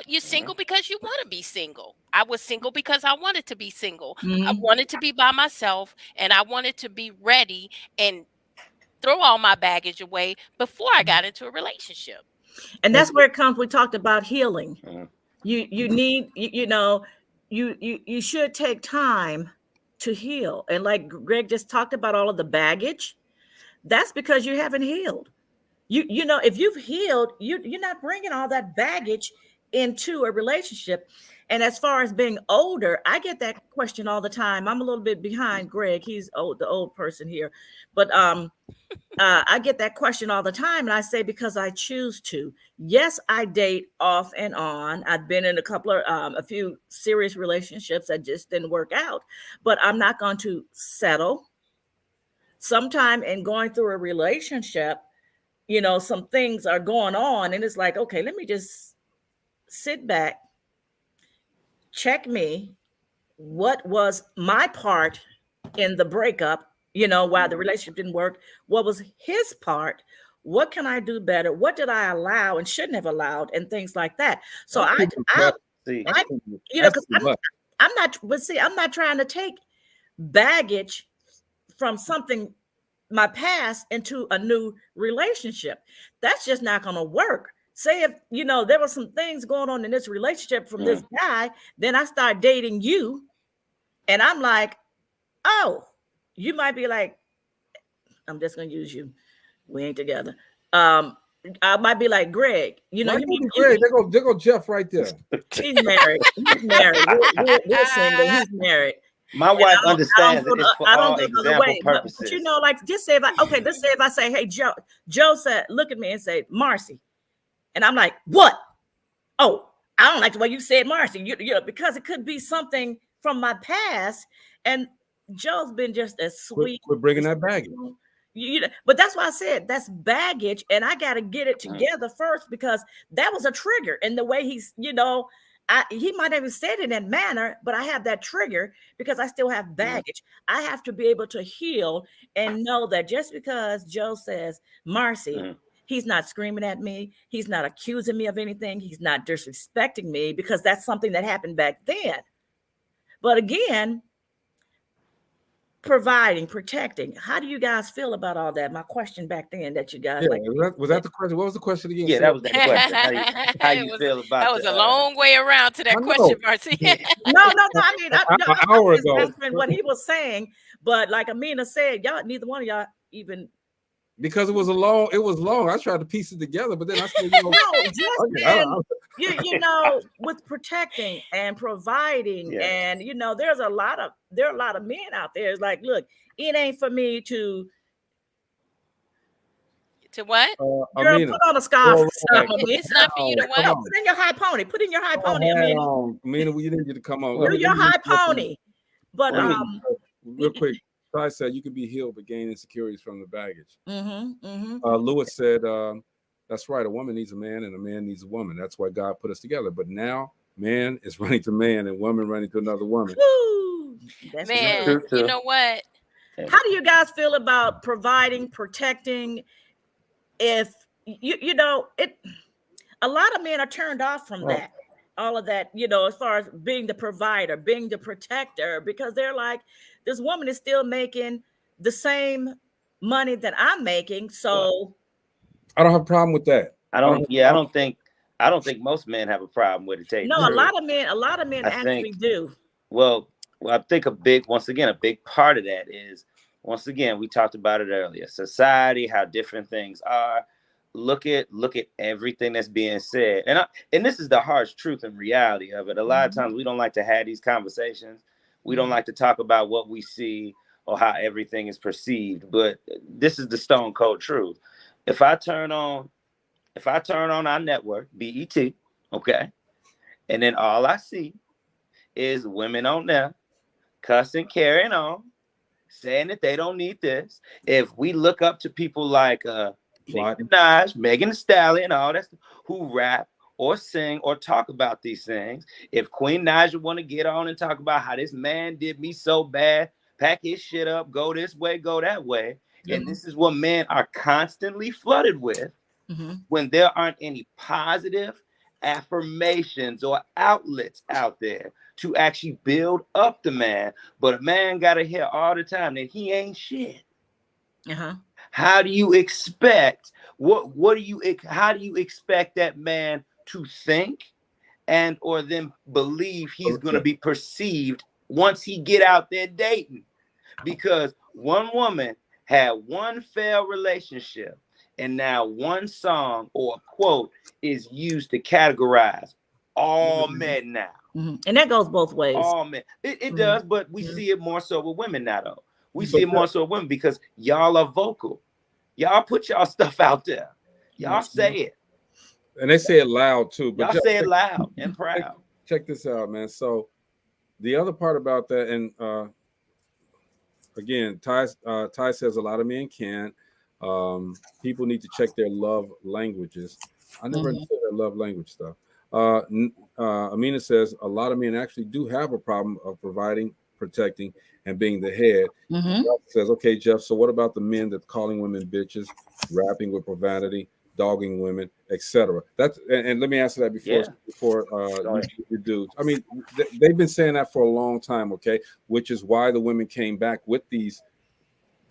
You're single because you want to be single. I was single because I wanted to be single. I wanted to be by myself, and I wanted to be ready and throw all my baggage away before I got into a relationship. And that's where it comes. We talked about healing. You need, you should take time to heal. And like Greg just talked about all of the baggage, that's because you haven't healed. If you've healed, you're not bringing all that baggage into a relationship. And as far as being older, I get that question all the time. I'm a little bit behind Greg. He's the old person here. But I get that question all the time. And I say, because I choose to. Yes, I date off and on. I've been in a few serious relationships that just didn't work out. But I'm not going to settle. Sometime in going through a relationship, some things are going on, and it's like, okay, let me just sit back, check me. What was my part in the breakup? Why the relationship didn't work? What was his part? What can I do better? What did I allow and shouldn't have allowed, and things like that. So I'm not trying to take baggage from something, my past, into a new relationship. That's just not going to work. Say if there were some things going on in this relationship from this guy, then I start dating you, and I'm like, oh, you might be like, I'm just going to use you. We ain't together. I might be like, Greg, Greg, there go Jeff right there. He's married. We're single. He's married. My wife understands it. It's for all example purposes. But, just say let's say if I say, hey, Joe said, look at me and say, Marcy. And I'm like, what? Oh, I don't like the way you said Marcy. Because it could be something from my past. And Joe's been just as sweet. We're bringing that baggage. But that's why I said that's baggage. And I got to get it together first, because that was a trigger. And the way he's, he might have said it in that manner, but I have that trigger because I still have baggage. I have to be able to heal and know that just because Joe says, Marcy, he's not screaming at me. He's not accusing me of anything. He's not disrespecting me, because that's something that happened back then. But again, providing, protecting. How do you guys feel about all that? My question back then that you guys was that the question? What was the question again? Yeah, that was the question. How you feel about that? Was a long way around to that question, Marcy. No. I mean, an hour ago, what he was saying, but like Amina said, neither one of y'all even. Because it was long. I tried to piece it together, but then I said, with protecting and providing, and there are a lot of men out there. It's like, look, it ain't for me to To what? Girl, Amina, put on a scarf throw or a something, rag. Amina. It's not for you to Come what? No, on. put in your high pony. Put in your high Throw a pony, hat Amina. on. Amina, we need you to come on. Well, Do your high pony. But Wait, real quick. Ty said you can be healed but gain insecurities from the baggage. Lewis said, that's right. A woman needs a man and a man needs a woman. That's why God put us together. But now man is running to man and woman running to another woman. Woo, that's man, true, you too. know what? How do you guys feel about providing, protecting? If you know it, a lot of men are turned off from that, all of that, you know, as far as being the provider, being the protector, because they're like, this woman is still making the same money that I'm making. So I don't have a problem with that. I don't think most men have a problem with it. Tell you no, the a truth. lot of men I actually think- do. Well, I think a big part of that is, once again, we talked about it earlier. Society, how different things are. Look at everything that's being said, and this is the harsh truth and reality of it. A lot of times we don't like to have these conversations. We don't like to talk about what we see or how everything is perceived. But this is the stone cold truth. If I turn on our network, BET, okay, and then all I see is women on there cussing, carrying on, saying that they don't need this. If we look up to people like Nicki Minaj, Megan Thee Stallion, all that, who rap or sing or talk about these things, if Queen Naija want to get on and talk about how this man did me so bad, pack his shit up, go this way, go that way, and this is what men are constantly flooded with, when there aren't any positive affirmations or outlets out there to actually build up the man, but a man got to hear all the time that he ain't shit. How do you expect how do you expect that man to think and or then believe he's going to be perceived once he get out there dating? Because one woman had one failed relationship, and now one song or a quote is used to categorize all men now. And that goes both ways. All men. It does, but we see it more so with women now, though. We see it more so with women because y'all are vocal. Y'all put y'all stuff out there. Y'all say it. And they say it loud too. But y'all say it loud and proud. Check this out, man. So the other part about that, and again, Ty says a lot of men can't. People need to check their love languages. I never understood that love language stuff. Amina says a lot of men actually do have a problem of providing, protecting, and being the head. Says, okay, Jeff, so what about the men that's calling women bitches, rapping with profanity, dogging women, etc.? That's and let me answer that before you do. I mean, they've been saying that for a long time, okay, which is why the women came back with these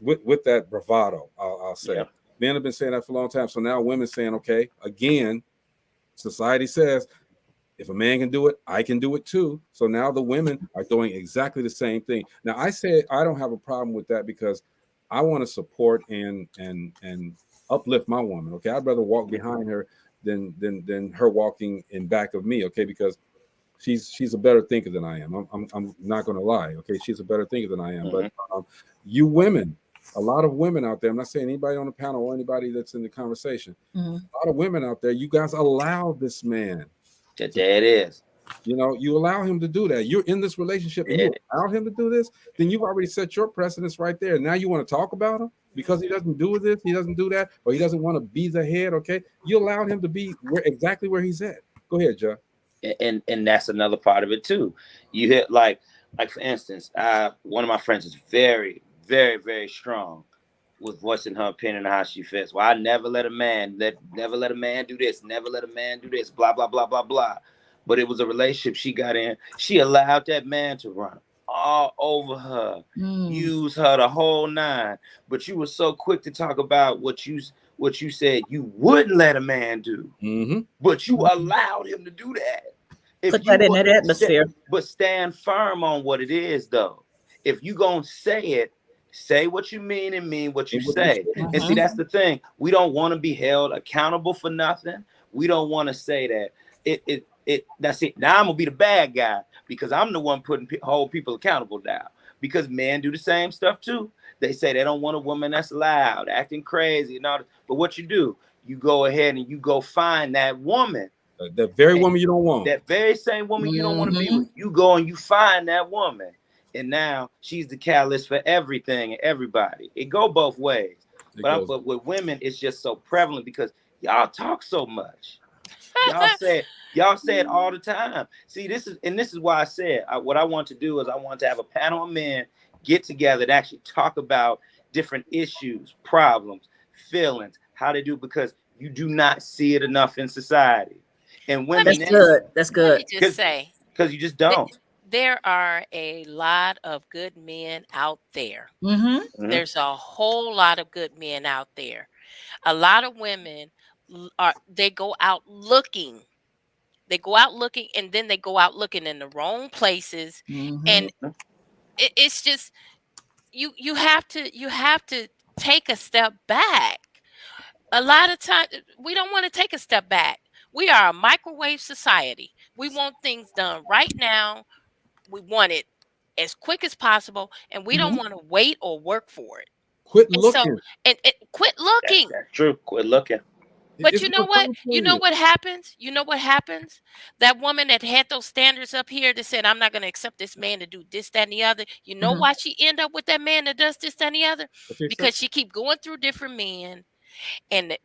with that bravado, I'll say. Men have been saying that for a long time. So now women saying, okay, again, society says, if a man can do it, I can do it too. So now the women are doing exactly the same thing. Now I say I don't have a problem with that because I want to support and uplift my woman. Okay, I'd rather walk behind her than her walking in back of me. Okay, because she's a better thinker than I am. I'm not going to lie. Okay, she's a better thinker than I am. But you women, a lot of women out there, I'm not saying anybody on the panel or anybody that's in the conversation, a lot of women out there, you guys allow this man. There it is. You know, you allow him to do that. You're in this relationship and you allow him to do this, then you've already set your precedence right there. Now you want to talk about him because he doesn't do this, he doesn't do that, or he doesn't want to be the head. Okay, you allow him to be exactly where he's at. Go ahead, Jeff. And that's another part of it too. You hit like for instance, one of my friends is very, very, very strong with voicing her opinion on how she fits. Well, I never let a man do this, never let a man do this, blah, blah, blah, blah, blah. But it was a relationship she got in. She allowed that man to run all over her, use her the whole nine. But you were so quick to talk about what you said you wouldn't let a man do, but you allowed him to do that. Put that in that atmosphere. But stand firm on what it is, though. If you gonna say it, say what you mean and mean what you say. And see, that's the thing. We don't want to be held accountable for nothing. We don't want to say that that's it. Now I'm gonna be the bad guy because I'm the one hold people accountable now. Because men do the same stuff too. They say they don't want a woman that's loud, acting crazy, and all that. But what you do, you go ahead and you go find that woman. That very woman you don't want. That very same woman you don't want to be with. You go and you find that woman. And now she's the catalyst for everything and everybody. It go both ways. But with women, it's just so prevalent because y'all talk so much. Y'all say it all the time. See, this is why I said what I want to do is I want to have a panel of men get together and actually talk about different issues, problems, feelings, how they do, because you do not see it enough in society. And women, that's good. Let me just say, because you just don't. There are a lot of good men out there. There's a whole lot of good men out there. A lot of women they go out looking. They go out looking, and then they go out looking in the wrong places. And it's just you have to take a step back. A lot of times we don't want to take a step back. We are a microwave society. We want things done right now. We want it as quick as possible, and we don't want to wait or work for it. Quit looking. Quit looking. That's true. Quit looking. But you know what? You know what happens? You know what happens? That woman that had those standards up here that said, I'm not going to accept this man to do this, that, and the other. You know why she end up with that man that does this, that, and the other? Because she keep going through different men, and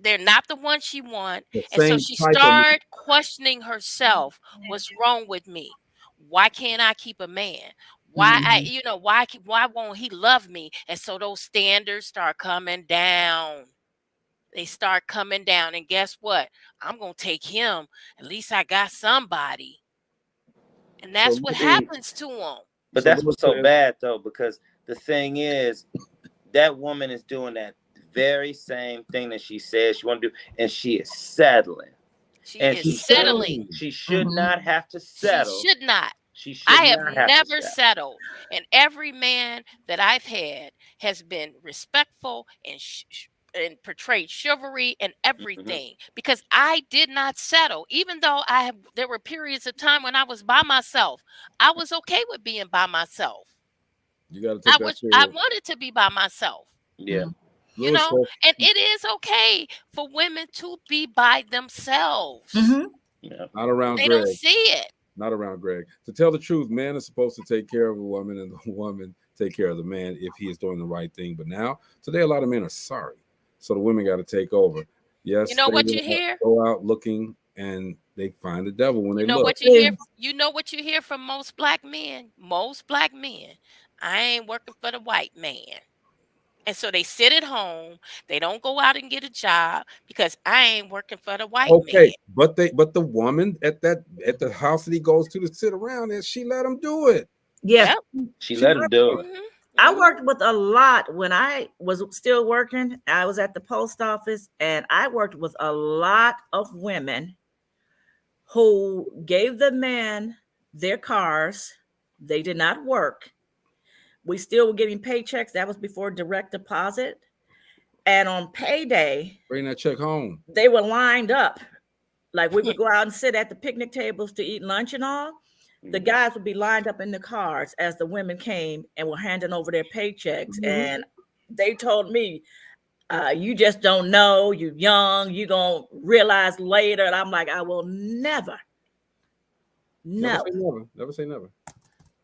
they're not the one she want. And so she started questioning herself. What's wrong with me? Why can't I keep a man? Why why won't he love me? And so those standards start coming down. They start coming down. And guess what? I'm going to take him. At least I got somebody. And that's what happens to them. But that's what's so bad, though, because the thing is, that woman is doing that very same thing that she says she want to do, and she is settling. She's settling. She should not have to settle. She should not. I have never settled. And every man that I've had has been respectful and portrayed chivalry and everything, because I did not settle. Even though there were periods of time when I was by myself. I was okay with being by myself. You got to take I wanted to be by myself. Yeah. You know, and it is okay for women to be by themselves. Yeah. Not around They Greg. don't see it. Not around Greg. To tell the truth, man is supposed to take care of a woman, and the woman take care of the man if he is doing the right thing. But now, today, a lot of men are sorry. So the women got to take over. Yes. You know what you hear? Go out looking, and they find the devil when they look. What you hear? You know what you hear from most black men? Most black men. I ain't working for the white man. And so they sit at home. They don't go out and get a job because I ain't working for the white man. But the woman at the house that he goes to sit around, and she let him do it. Yeah, she let him do it. I worked with a lot when I was still working. I was at the post office, and I worked with a lot of women who gave the men their cars. They did not work. We still were getting paychecks. That was before direct deposit. And on payday, bring that check home. They were lined up. Like we would go out and sit at the picnic tables to eat lunch and all. The guys would be lined up in the cars as the women came and were handing over their paychecks. And they told me, you just don't know. You're young. You're going to realize later. And I'm like, I will never. Never say never.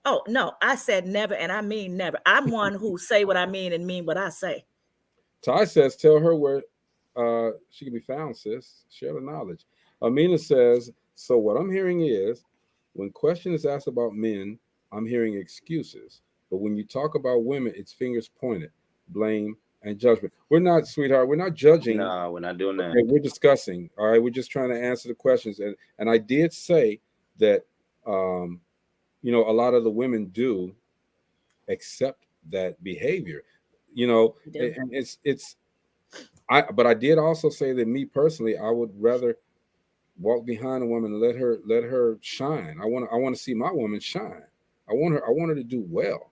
Oh, no, I said never, and I mean never. I'm one who say what I mean and mean what I say. Ty says, tell her where she can be found, sis. Share the knowledge. Amina says, so what I'm hearing is, when question is asked about men, I'm hearing excuses. But when you talk about women, it's fingers pointed, blame, and judgment. We're not, sweetheart, we're not judging. No, we're not doing that. Okay, we're discussing, all right? We're just trying to answer the questions. And I did say that, you know, a lot of the women do accept that behavior, you know, and but I did also say that me personally, I would rather walk behind a woman and let her shine. I want to see my woman shine. I want her to do well.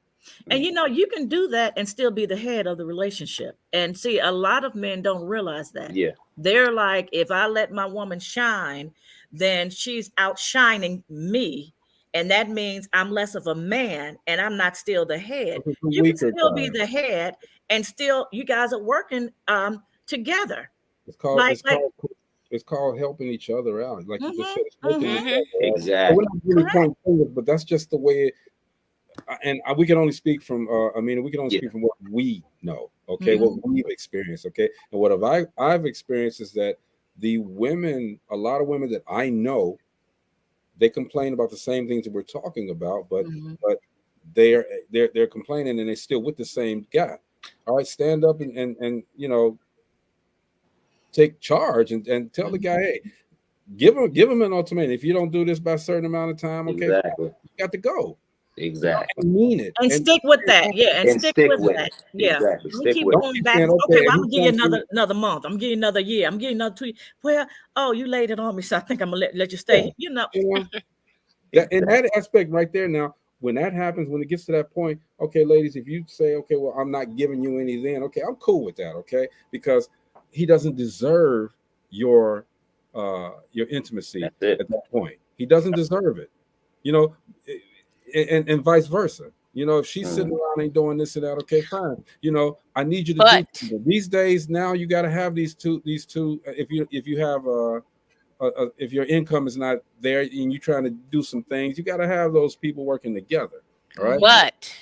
And you know, you can do that and still be the head of the relationship. And see, a lot of men don't realize that. Yeah. They're like, if I let my woman shine, then she's outshining me. and that means I'm less of a man and I'm not still the head. It's a You can weaker still be guy. the head and still you guys are working together. It's called Like, it's called it's called helping each other out. Like you just said, it's helping each Mhm. other out. So we're Exactly. not really Correct. pointing fingers, but that's just the way. And we can only speak from. I mean, we can only Yeah. speak from what we know. Okay, what we've experienced. Okay, and what I've experienced is that the women, a lot of women that I know, they complain about the same things that we're talking about, but they're complaining and they're still with the same guy. All right, stand up and take charge and tell the guy, hey, give him an ultimatum. If you don't do this by a certain amount of time, okay, Exactly. you got to go. Exactly. And mean it. And stick with that. Yeah. And stick with with that. it. Yeah. Exactly. Don't Stick keep with it. Don't going keep back. saying, Okay, okay, well, I'm he gonna give you comes through. another month. I'm gonna give you another year. I'm giving you another 2 years. Well, oh, you laid it on me, so I think I'm gonna let you stay. You know. That in that aspect right there. Now, when that happens, when it gets to that point, okay, ladies, if you say, okay, well, I'm not giving you any, then okay, I'm cool with that, okay, because he doesn't deserve your intimacy That's it. at that point. He doesn't deserve it, you know, and vice versa. You know, if she's sitting around and doing this and that, okay, fine. You know, I need you to do But something. These days now, you got to have these two. If you have if your income is not there and you're trying to do some things, you got to have those people working together. All right. but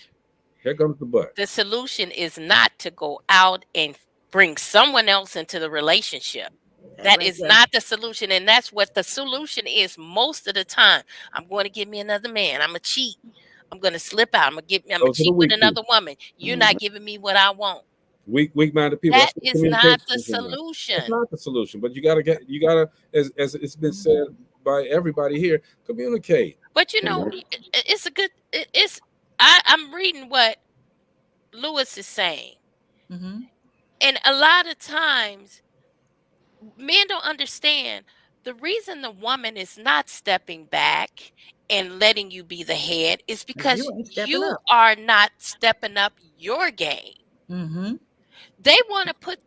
Here comes the but. the solution is not to go out and bring someone else into the relationship. That right is there. not the solution. And that's what the solution is most of the time. I'm going to give me another man. I'm going to cheat. I'm going to slip out. I'm going to Those are the cheat with weak another people. woman. You're not giving me what I want. Weak-minded people. That That's what is not the communication is about. That's solution. not the solution. But you gotta, as it's been said by everybody here, communicate. But you know, it's a good. I'm reading what Lewis is saying, Mm-hmm. and a lot of times men don't understand the reason the woman is not stepping back and letting you be the head is because You ain't stepping you up. are not stepping up your game. Mm-hmm. They want to put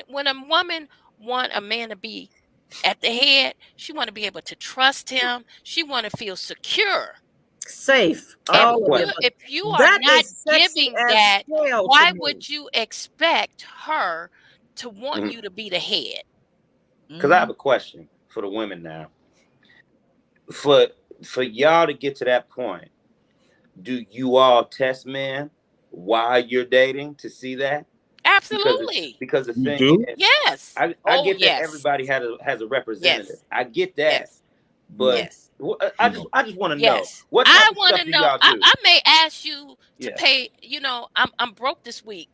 when a woman want a man to be at the head, she want to be able to trust him. She want to feel secure. Safe. I have a All of question. it. If you are That not is sexy giving as that, hell to why me. would you expect her to want you to be the head? Because I have a question for the women now. For y'all to get to that point, do you all test men while you're dating to see that? Absolutely. Because the You thing do? is, Yes. I Oh, get that yes. everybody has a representative. Yes. I get that, Yes. but Yes. I just want to know Yes. what type I of want stuff to do know. y'all do? I may ask you to Yeah. pay. I'm broke this week.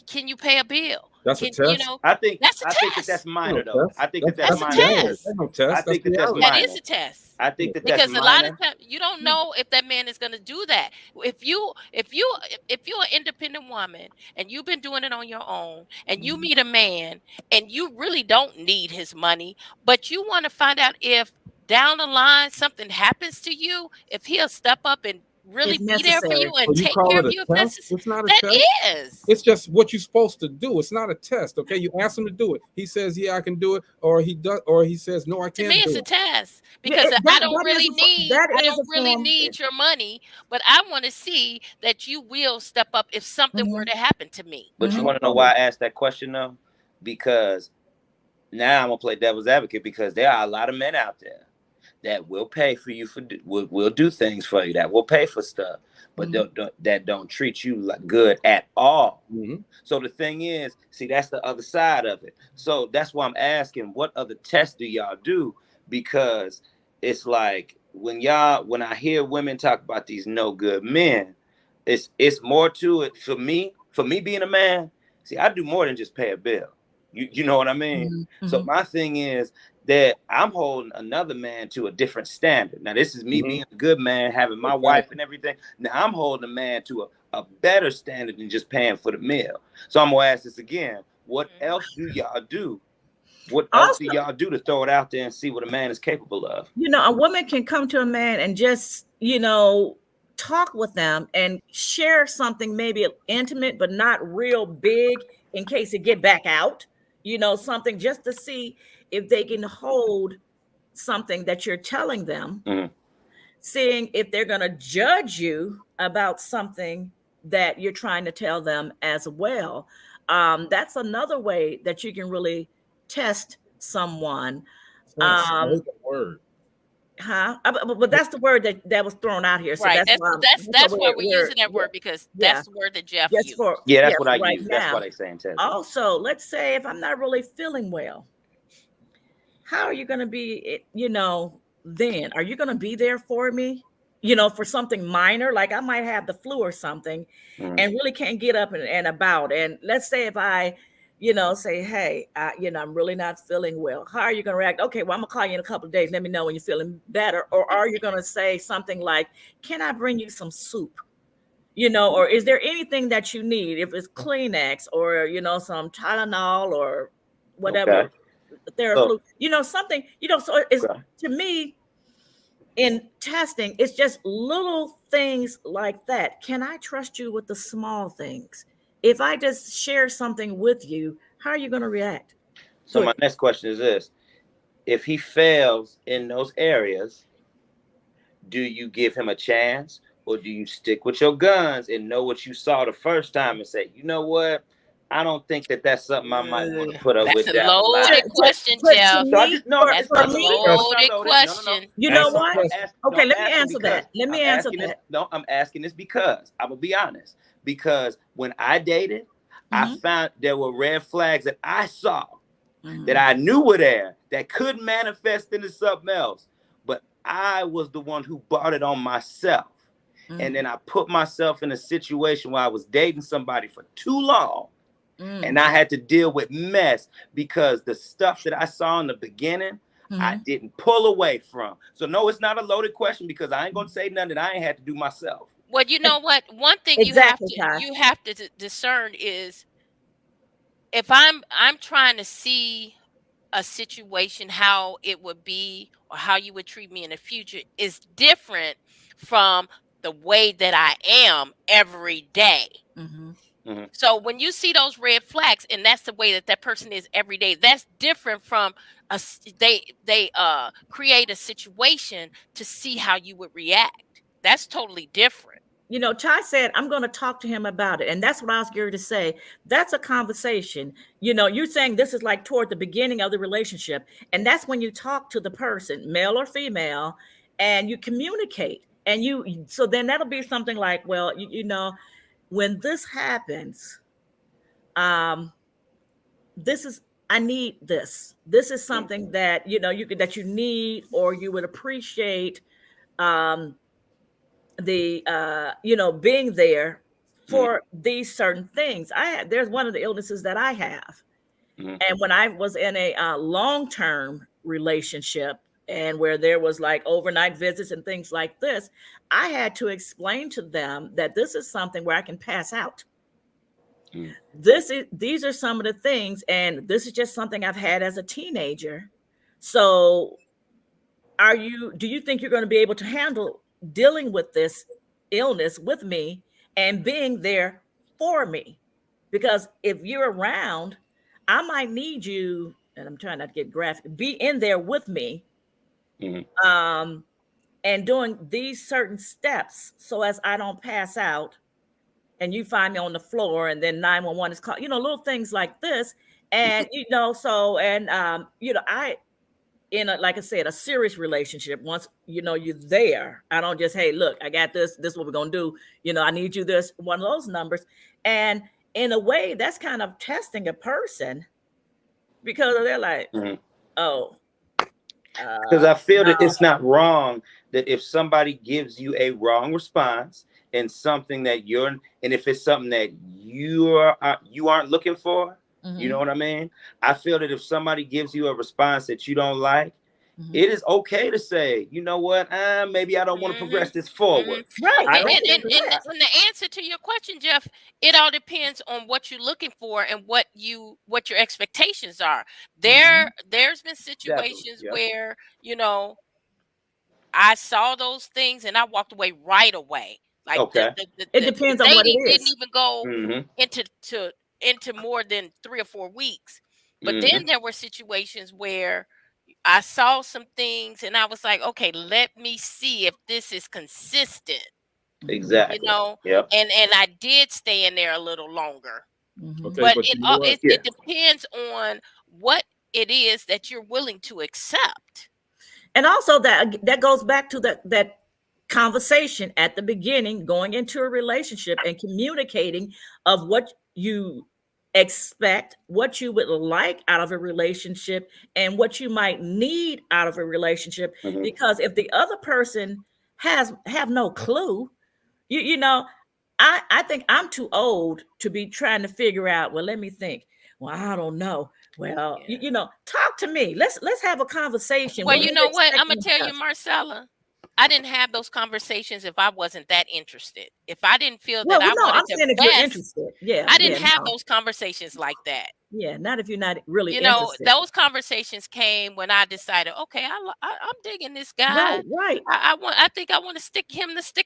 Can you pay a bill? That's a test. I think That's a that's test. minor No though. test. I think that's That's a minor. reality. test. That's no test. I That's think that's reality. That minor. is a test. I think that's Because a lot of minor. times you don't know if that man is going to do that. If you're an independent woman and you've been doing it on your own and you meet a man and you really don't need his money, but you want to find out if down the line something happens to you, if he'll step up and really It's be there for you necessary. and So you take call care it of a you if test? necessary. It's not a That test. is. It's just what you're supposed to do. It's not a test. Okay, you ask him to do it. He says, "Yeah, I can do it," or he does, or he says, "No, I To can't me, it's do a it." test Yeah, because I don't that is really need that I is don't a really form. need your money, but I want to see that you will step up if something were to happen to me. But you want to know why I asked that question though? Because now I'm gonna play devil's advocate because there are a lot of men out there that will pay for you will do things for you, that will pay for stuff, but that don't treat you like good at all. So the thing is, see, that's the other side of it. So that's why I'm asking, what other tests do y'all do? Because it's like when I hear women talk about these no good men, it's more to it for me. For me being a man, see, I do more than just pay a bill. You know what I mean? So my thing is that I'm holding another man to a different standard. Now, this is me being a good man, having my wife and everything. Now, I'm holding a man to a better standard than just paying for the meal. So I'm going to ask this again. What else do y'all do? What else do y'all do to throw it out there and see what a man is capable of? A woman can come to a man and just, talk with them and share something maybe intimate, but not real big in case it get back out, something just to see if they can hold something that you're telling them. seeing if they're going to judge you about something that you're trying to tell them as well. That's another way that you can really test someone. It's not, I Um, hate that word. but that's the word that was thrown out here. So Right. that's why That's why we're using that word, because yeah, that's the word that Jeff just used. for Yeah, that's what I right use. That's now. why they saying test. Also, let's say if I'm not really feeling well, how are you going to be, then? Are you going to be there for me? For something minor, like I might have the flu or something and really can't get up and about. And let's say if I, say, hey, I'm really not feeling well. How are you going to react? Okay, well, I'm going to call you in a couple of days. Let me know when you're feeling better. Or are you going to say something like, can I bring you some soup? Or is there anything that you need? If it's Kleenex or, some Tylenol or whatever, Okay. Theraflu, something, so it's, Okay. to me, in testing, it's just little things like that. Can I trust you with the small things? If I just share something with you, how are you going to react? So my next question is this: if he fails in those areas, do you give him a chance, or do you stick with your guns and know what you saw the first time and say, you know what? I don't think that's something I might want to put up That's with a down the line. loaded question, But Jeff. to So I me, just no, That's no, a no, me, no, it's loaded not loaded. No. question. you know Answer, what? no, Okay, let me asking answer because that. Let me I'm answer asking that. this. No, I'm asking this because I'm gonna be honest. Because when I dated, I found there were red flags that I saw that I knew were there that could manifest into something else, but I was the one who brought it on myself. And then I put myself in a situation where I was dating somebody for too long. And I had to deal with mess because the stuff that I saw in the beginning, I didn't pull away from. So no, it's not a loaded question because I ain't gonna say nothing that I ain't had to do myself. Well, you know what? One thing Exactly, Ty. you have to discern is, if I'm trying to see a situation, how it would be or how you would treat me in the future is different from the way that I am every day. So when you see those red flags and that's the way that person is every day, that's different from they create a situation to see how you would react. That's totally different. Ty said, I'm going to talk to him about it. And that's what I was going to say. That's a conversation. You're saying this is like toward the beginning of the relationship. And that's when you talk to the person, male or female, and you communicate. So then that'll be something like, well, when this happens, this is, I need this. This is something that, that you need, or you would appreciate, being there for these certain things. There's one of the illnesses that I have. And when I was in a long-term relationship, and where there was like overnight visits and things like this, I had to explain to them that this is something where I can pass out. These are some of the things, and this is just something I've had as a teenager. So do you think you're going to be able to handle dealing with this illness with me and being there for me? Because if you're around, I might need you, and I'm trying not to get graphic, be in there with me, and doing these certain steps so as I don't pass out and you find me on the floor and then 911 is called, little things like this. And, I, like I said, a serious relationship, once you're there, I don't just, hey, look, I got this is what we're gonna do, I need you this, one of those numbers. And in a way, that's kind of testing a person, because they're like, oh, Because I feel that it's not wrong that if somebody gives you a wrong response and something that and if it's something that you aren't looking for, you know what I mean? I feel that if somebody gives you a response that you don't like, it is okay to say, you know what, maybe I don't want to progress this forward. Right. And the answer to your question, Jeff, it all depends on what you're looking for and what your expectations are. There's been situations where, I saw those things and I walked away right away. Like it depends on what it is. Didn't even go into more than 3 or 4 weeks. But then there were situations where I saw some things and I was like, okay, let me see if this is consistent, Exactly. Yep. and I did stay in there a little longer. Okay, But but you know what? Yeah. it depends on what it is that you're willing to accept. And also that goes back to that conversation at the beginning, going into a relationship and communicating of what you expect, what you would like out of a relationship, and what you might need out of a relationship. Mhm. Because if the other person have no clue, you know, I think I'm too old to be trying to figure out, well, let me think. Well, I don't know. Well, Yeah. you know, talk to me. Let's have a conversation. Well, What are you know what? I'm gonna expecting tell of you, us? Marcella, I didn't have those conversations if I wasn't that interested. If I didn't feel that Well, I no, wanted I'm the saying if you're best, interested. Yeah, I yeah, didn't have no. those conversations like that. Yeah, not if you're not really You know, interested. those conversations came when I decided, okay, I'm digging this guy. Right, right. I think I want to stick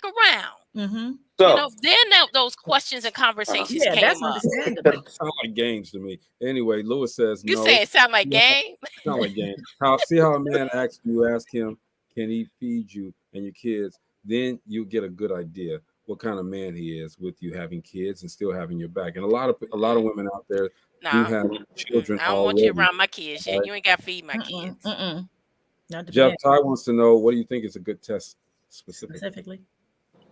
around. Mm-hmm. You So, know, then those questions and conversations Yeah, that's came up. understandable. Sound like games to me. Anyway, Lewis says You no. say it sound like No, game? sound like game. See how a man asks you, ask him, can he feed you and your kids? Then you get a good idea what kind of man he is with you having kids and still having your back. And a lot of women out there do Nah, have children I don't want you already. around my kids yet. Right? You ain't got to feed my Mm-mm, kids. mm-mm. Not to Jeff be Ty wants to know, what do you think is a good test specifically? specifically.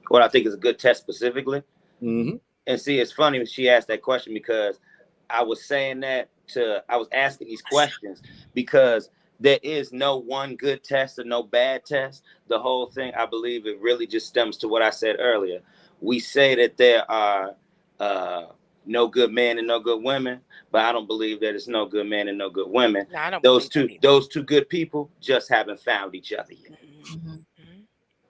what I think is a good test specifically. Mm-hmm. And see, it's funny when she asked that question because I was saying that I was asking these questions because there is no one good test or no bad test. The whole thing, I believe it really just stems to what I said earlier. We say that there are no good men and no good women, but I don't believe that it's no good men and no good women. No, I don't Those believe that either. those two good people just haven't found each other yet. Mm-hmm.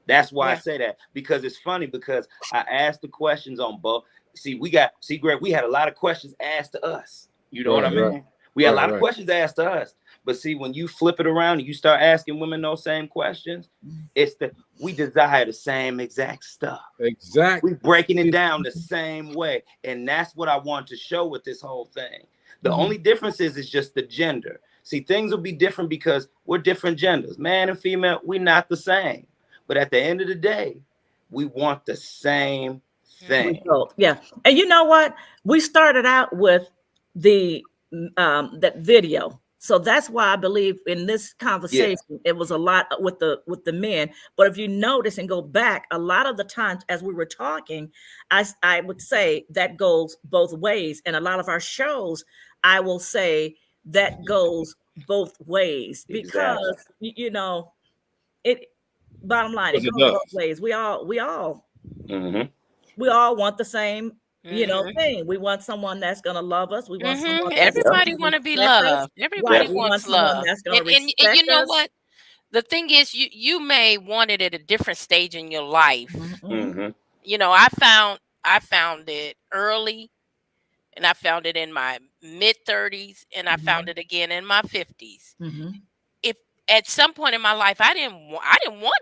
That's why I Yeah. say that, because it's funny because I asked the questions on both. Greg, we had a lot of questions asked to us. You know what I mean? Right. We had a lot Right. of questions asked to us. But see, when you flip it around and you start asking women those same questions, it's we desire the same exact stuff. Exactly. We breaking it down the same way. And that's what I want to show with this whole thing. The only difference is just the gender. See, things will be different because we're different genders. Man and female, we're not the same. But at the end of the day, we want the same thing. Result. Yeah. And you know what? We started out with the that video. So that's why I believe in this conversation it was a lot with the men. But if you notice and go back, a lot of the times as we were talking, I would say that goes both ways. And a lot of our shows, I will say that goes both ways because Exactly. you know it. Bottom line, it Because it goes both does. ways. We all Mm-hmm. we all want the same, Mhm. thing. We want someone that's going to love us. We want someone that's going Everybody to want to be respect us. loved. Right. Everybody We want wants someone love. that's going to And you respect know us. what? The thing is, you may want it at a different stage in your life. Mm-hmm. You know, I found it early, and I found it in my mid 30s, and I found it again in my 50s. If at some point in my life I didn't want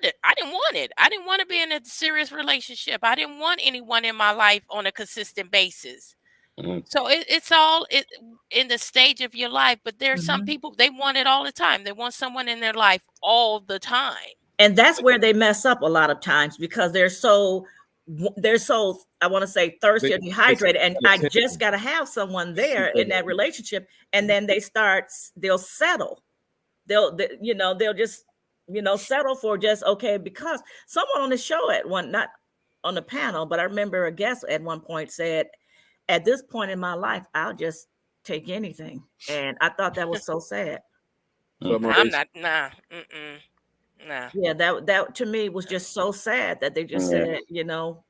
it. I didn't want it. I didn't want to be in a serious relationship. I didn't want anyone in my life on a consistent basis. Mm-hmm. So it's all in the stage of your life. But there are some people, they want it all the time. They want someone in their life all the time. And that's where they mess up a lot of times because they're so I want to say thirsty or dehydrated, and I just got to have someone there in that relationship, and then they'll settle. They'll just settle for just okay, because someone on the show not on the panel, but I remember a guest at one point said, at this point in my life, I'll just take anything. And I thought that was so sad. I'm not, nah. Nah. Yeah, that to me was just so sad that they just said, But I'll you know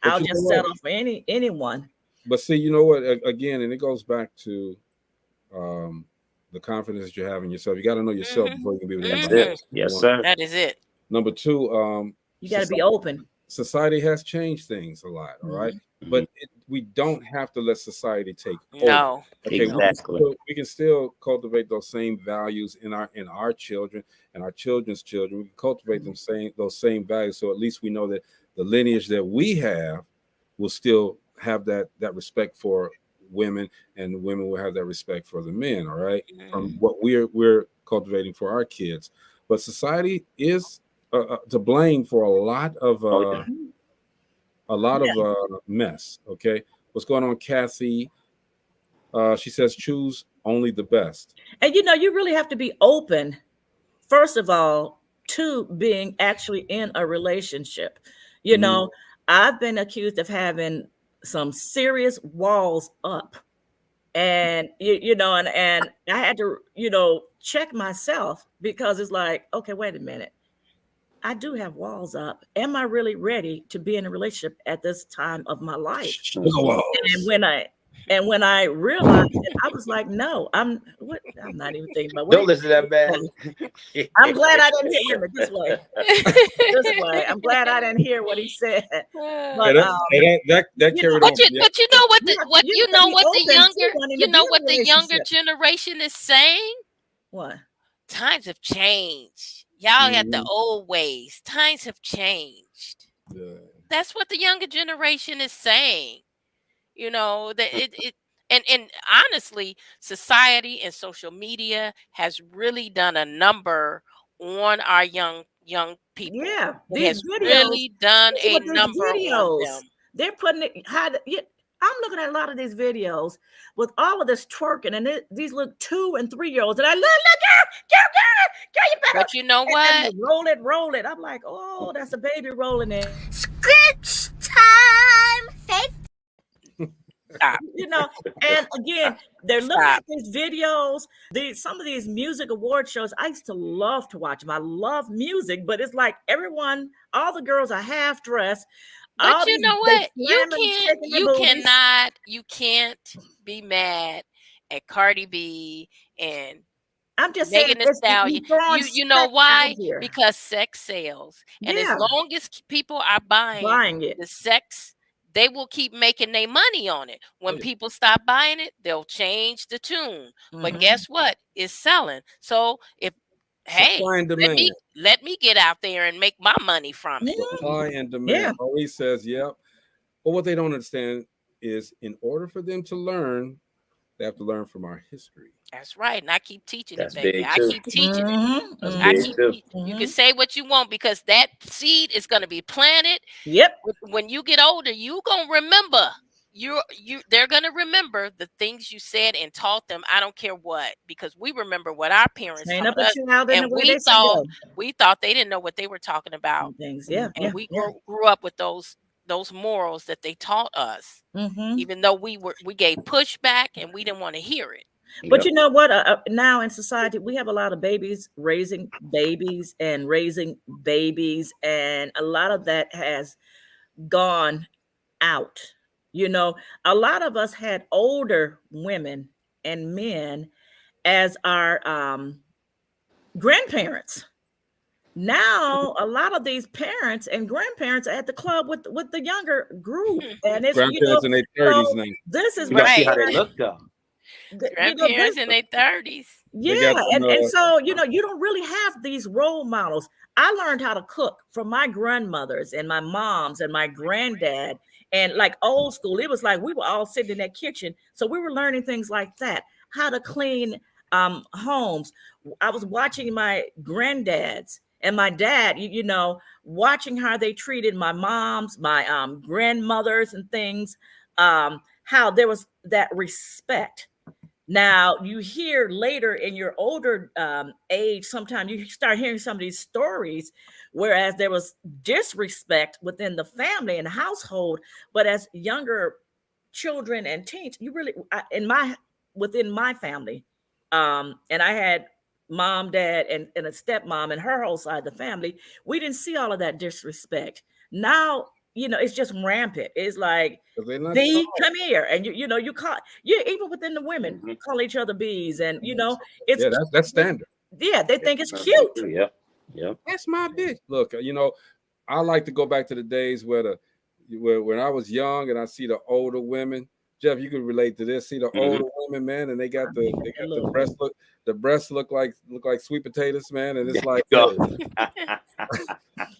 just what? settle for anyone. But see, you know what? Again, and it goes back to the confidence that you have in yourself. You got to know yourself before you can be able to That's invite it. Yes, sir. That is it. Number two, You got to be open. society has changed things a lot, all right? But we don't have to let society take over. No. Okay, Exactly. we can still cultivate those same values in our children and our children's children. We can cultivate those same values, so at least we know that the lineage that we have will still have that respect for women, and the women will have that respect for the men. All right, from what we're cultivating for our kids. But society is to blame for a lot of mess. Okay, what's going on, Kathy? She says choose only the best. And you really have to be open, first of all, to being actually in a relationship. I've been accused of having some serious walls up, and and I had to check myself, because it's like, okay, wait a minute, I do have walls up. Am I really ready to be in a relationship at this time of my life? And when I realized it, I was like, no, I'm not even thinking about. Don't listen to that man. I'm glad I didn't hear it this way. This way. I'm glad I didn't hear what he said. But that carried on. But you know what the younger generation is saying? What? Times have changed. Y'all got the old ways. Times have changed. Yeah. That's what the younger generation is saying. That and honestly, society and social media has really done a number on our young people. Yeah, it has really done a number on them. They're putting it high. I'm looking at a lot of these videos with all of this twerking, and these little 2- and 3-year-olds, and I look, girl, you better. But you know what? And roll it. I'm like, oh, that's a baby rolling in. Scripts time, faith. And again, they're looking at these videos. Some of these music award shows, I used to love to watch them. I love music, but it's like all the girls are half dressed. But you know what? You can't be mad at Cardi B and I'm just Megan saying, Thee Stallion. You know why? Because sex sells, and as long as people are buying it, the sex, they will keep making their money on it. When people stop buying it, they'll change the tune. But guess what? It's selling. So let me get out there and make my money from it. Supply and demand. Always says, yep. But what they don't understand is, in order for them to learn, they have to learn from our history. That's right. And I keep teaching it, baby. I keep teaching it. You can say what you want, because that seed is going to be planted. Yep. When you get older, you going to remember. They're going to remember the things you said and taught them. I don't care what, because we remember what our parents taught us, and we thought they didn't know what they were talking about. And we grew up with those morals that they taught us, even though we gave pushback and we didn't want to hear it. But you know what? Now in society, we have a lot of babies raising babies, and a lot of that has gone out. A lot of us had older women and men as our grandparents. Now, a lot of these parents and grandparents are at the club with the younger group, and it's grandparents in their 30s now. This is right. See how they look, though. Grandparents in their 30s. Yeah, and so you don't really have these role models. I learned how to cook from my grandmothers and my moms and my granddad, and like old school. It was like we were all sitting in that kitchen, so we were learning things like that, how to clean homes. I was watching my granddads and my dad, watching how they treated my moms, my grandmothers and things, how there was that respect. Now, you hear later in your older age, sometimes you start hearing some of these stories, whereas there was disrespect within the family and household. But as younger children and teens, within my family, and I had mom, dad, and a stepmom and her whole side of the family, we didn't see all of that disrespect. Now, it's just rampant. It's like, B, come here. And you call, even within the women, call each other B's. And it's that's standard. Yeah, they think it's cute. Yeah. That's my bitch. Look, I like to go back to the days where when I was young and I see the older women. Jeff, you can relate to this. See the older women, man, and they got the breast look. The breasts look like sweet potatoes, man, and it's like,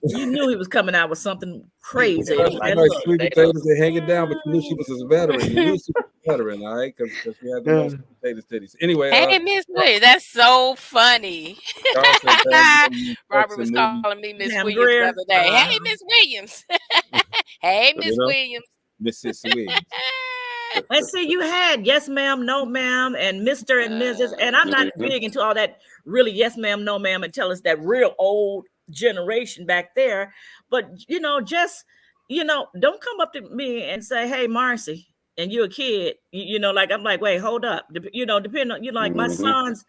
you knew he was coming out with something crazy. Like sweet potatoes, they hanging down, but you knew she was a veteran. You knew veteran, all right, because she had the most potato titties. Anyway, Hey, Miss Williams, that's so funny. Carl said, Robert was calling me Miss Sam Williams the Greer. other day. Hey, Miss Williams. Hey, Miss know? Williams. Mrs. Williams. And see, you had yes, ma'am, no, ma'am, and Mr. and Mrs. And I'm not big into all that really yes, ma'am, no, ma'am, and tell us that real old generation back there. But just don't come up to me and say, "Hey, Marcy," and you're a kid. Like I'm like, wait, hold up. Depending on like my son's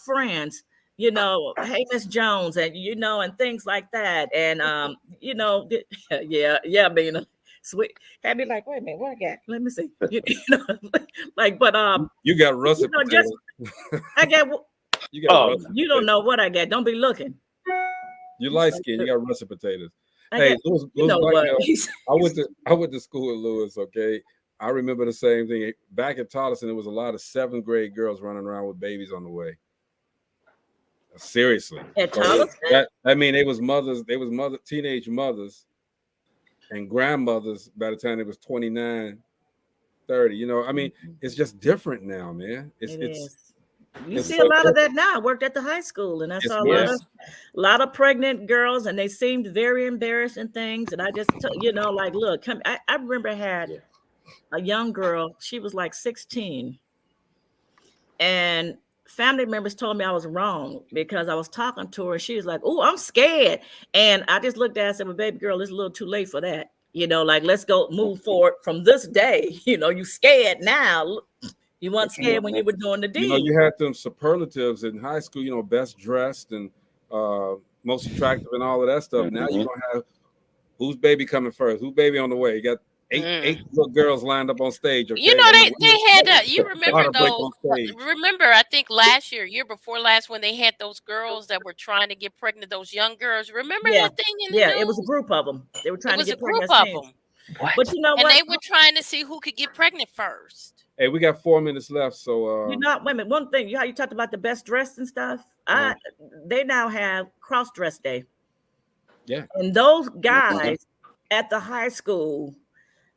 friends. Hey, Miss Jones, and and things like that, and yeah, being sweet. Had me like, wait a minute, what I got? Let me see. But you got russet potatoes. I got. You got You don't know what I got. Don't be looking. You light skin. You got russet potatoes. Hey, Louis, I went to school with Louis. Okay, I remember the same thing. Back at Tolleson, there was a lot of 7th grade girls running around with babies on the way. Seriously, at Tolleson. I mean, they was teenage mothers, and grandmothers by the time it was 29, 30. I mean, it's just different now, man. You see a lot of that now. I worked at the high school, and I saw a lot of pregnant girls, and they seemed very embarrassed and things. And I just, like, look, come. I remember I had a young girl. She was like 16, and family members told me I was wrong because I was talking to her. She was like, "Oh, I'm scared," and I just looked at her and said, "Well, baby girl, it's a little too late for that. Like, let's go move forward from this day. You scared now." You weren't scared when you were doing the deed. You had them superlatives in high school, best dressed and most attractive and all of that stuff. Now you don't have whose baby coming first, whose baby on the way. You got eight little girls lined up on stage. Okay? They had you remember those? Remember, I think year before last, when they had those girls that were trying to get pregnant, those young girls. Remember that thing in the news? It was a group of them. They were trying to get pregnant. It was a group of them. What? But and they were trying to see who could get pregnant first. Hey, we got 4 minutes left, so wait a minute. One thing, how you talked about the best dressed and stuff. They now have cross dress day. Yeah, and those guys at the high school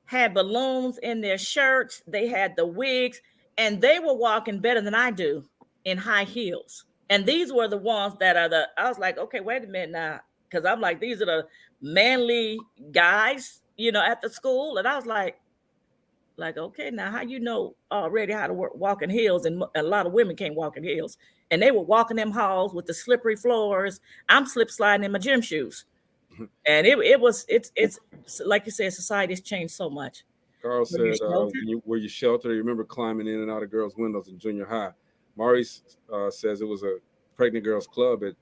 had balloons in their shirts. They had the wigs, and they were walking better than I do in high heels. And these were the ones that are I was like, okay, wait a minute now, because I'm like, these are the manly guys, at the school, and I was like, okay, now how already how to walk in heels, and a lot of women can't walk in heels, and they were walking them halls with the slippery floors. I'm slip sliding in my gym shoes, and it's like you said, society's changed so much. Carl said, were you sheltered? You remember climbing in and out of girls' windows in junior high? Maurice says it was a pregnant girls club at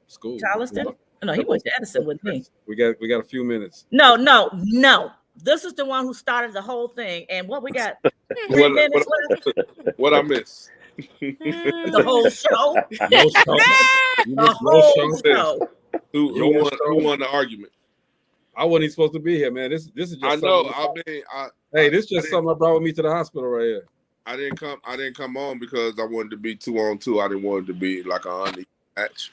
school. Charleston? No, he went to Edison with me. We got a few minutes. No. This is the one who started the whole thing. And what we got? 3 minutes left. What I miss? The whole show. The whole show. Who won the argument? I wasn't even supposed to be here, man. This is just. I know. This is just something I brought with me to the hospital right here. I didn't come on because I wanted to be 2-on-2. I didn't want it to be like a unequal match.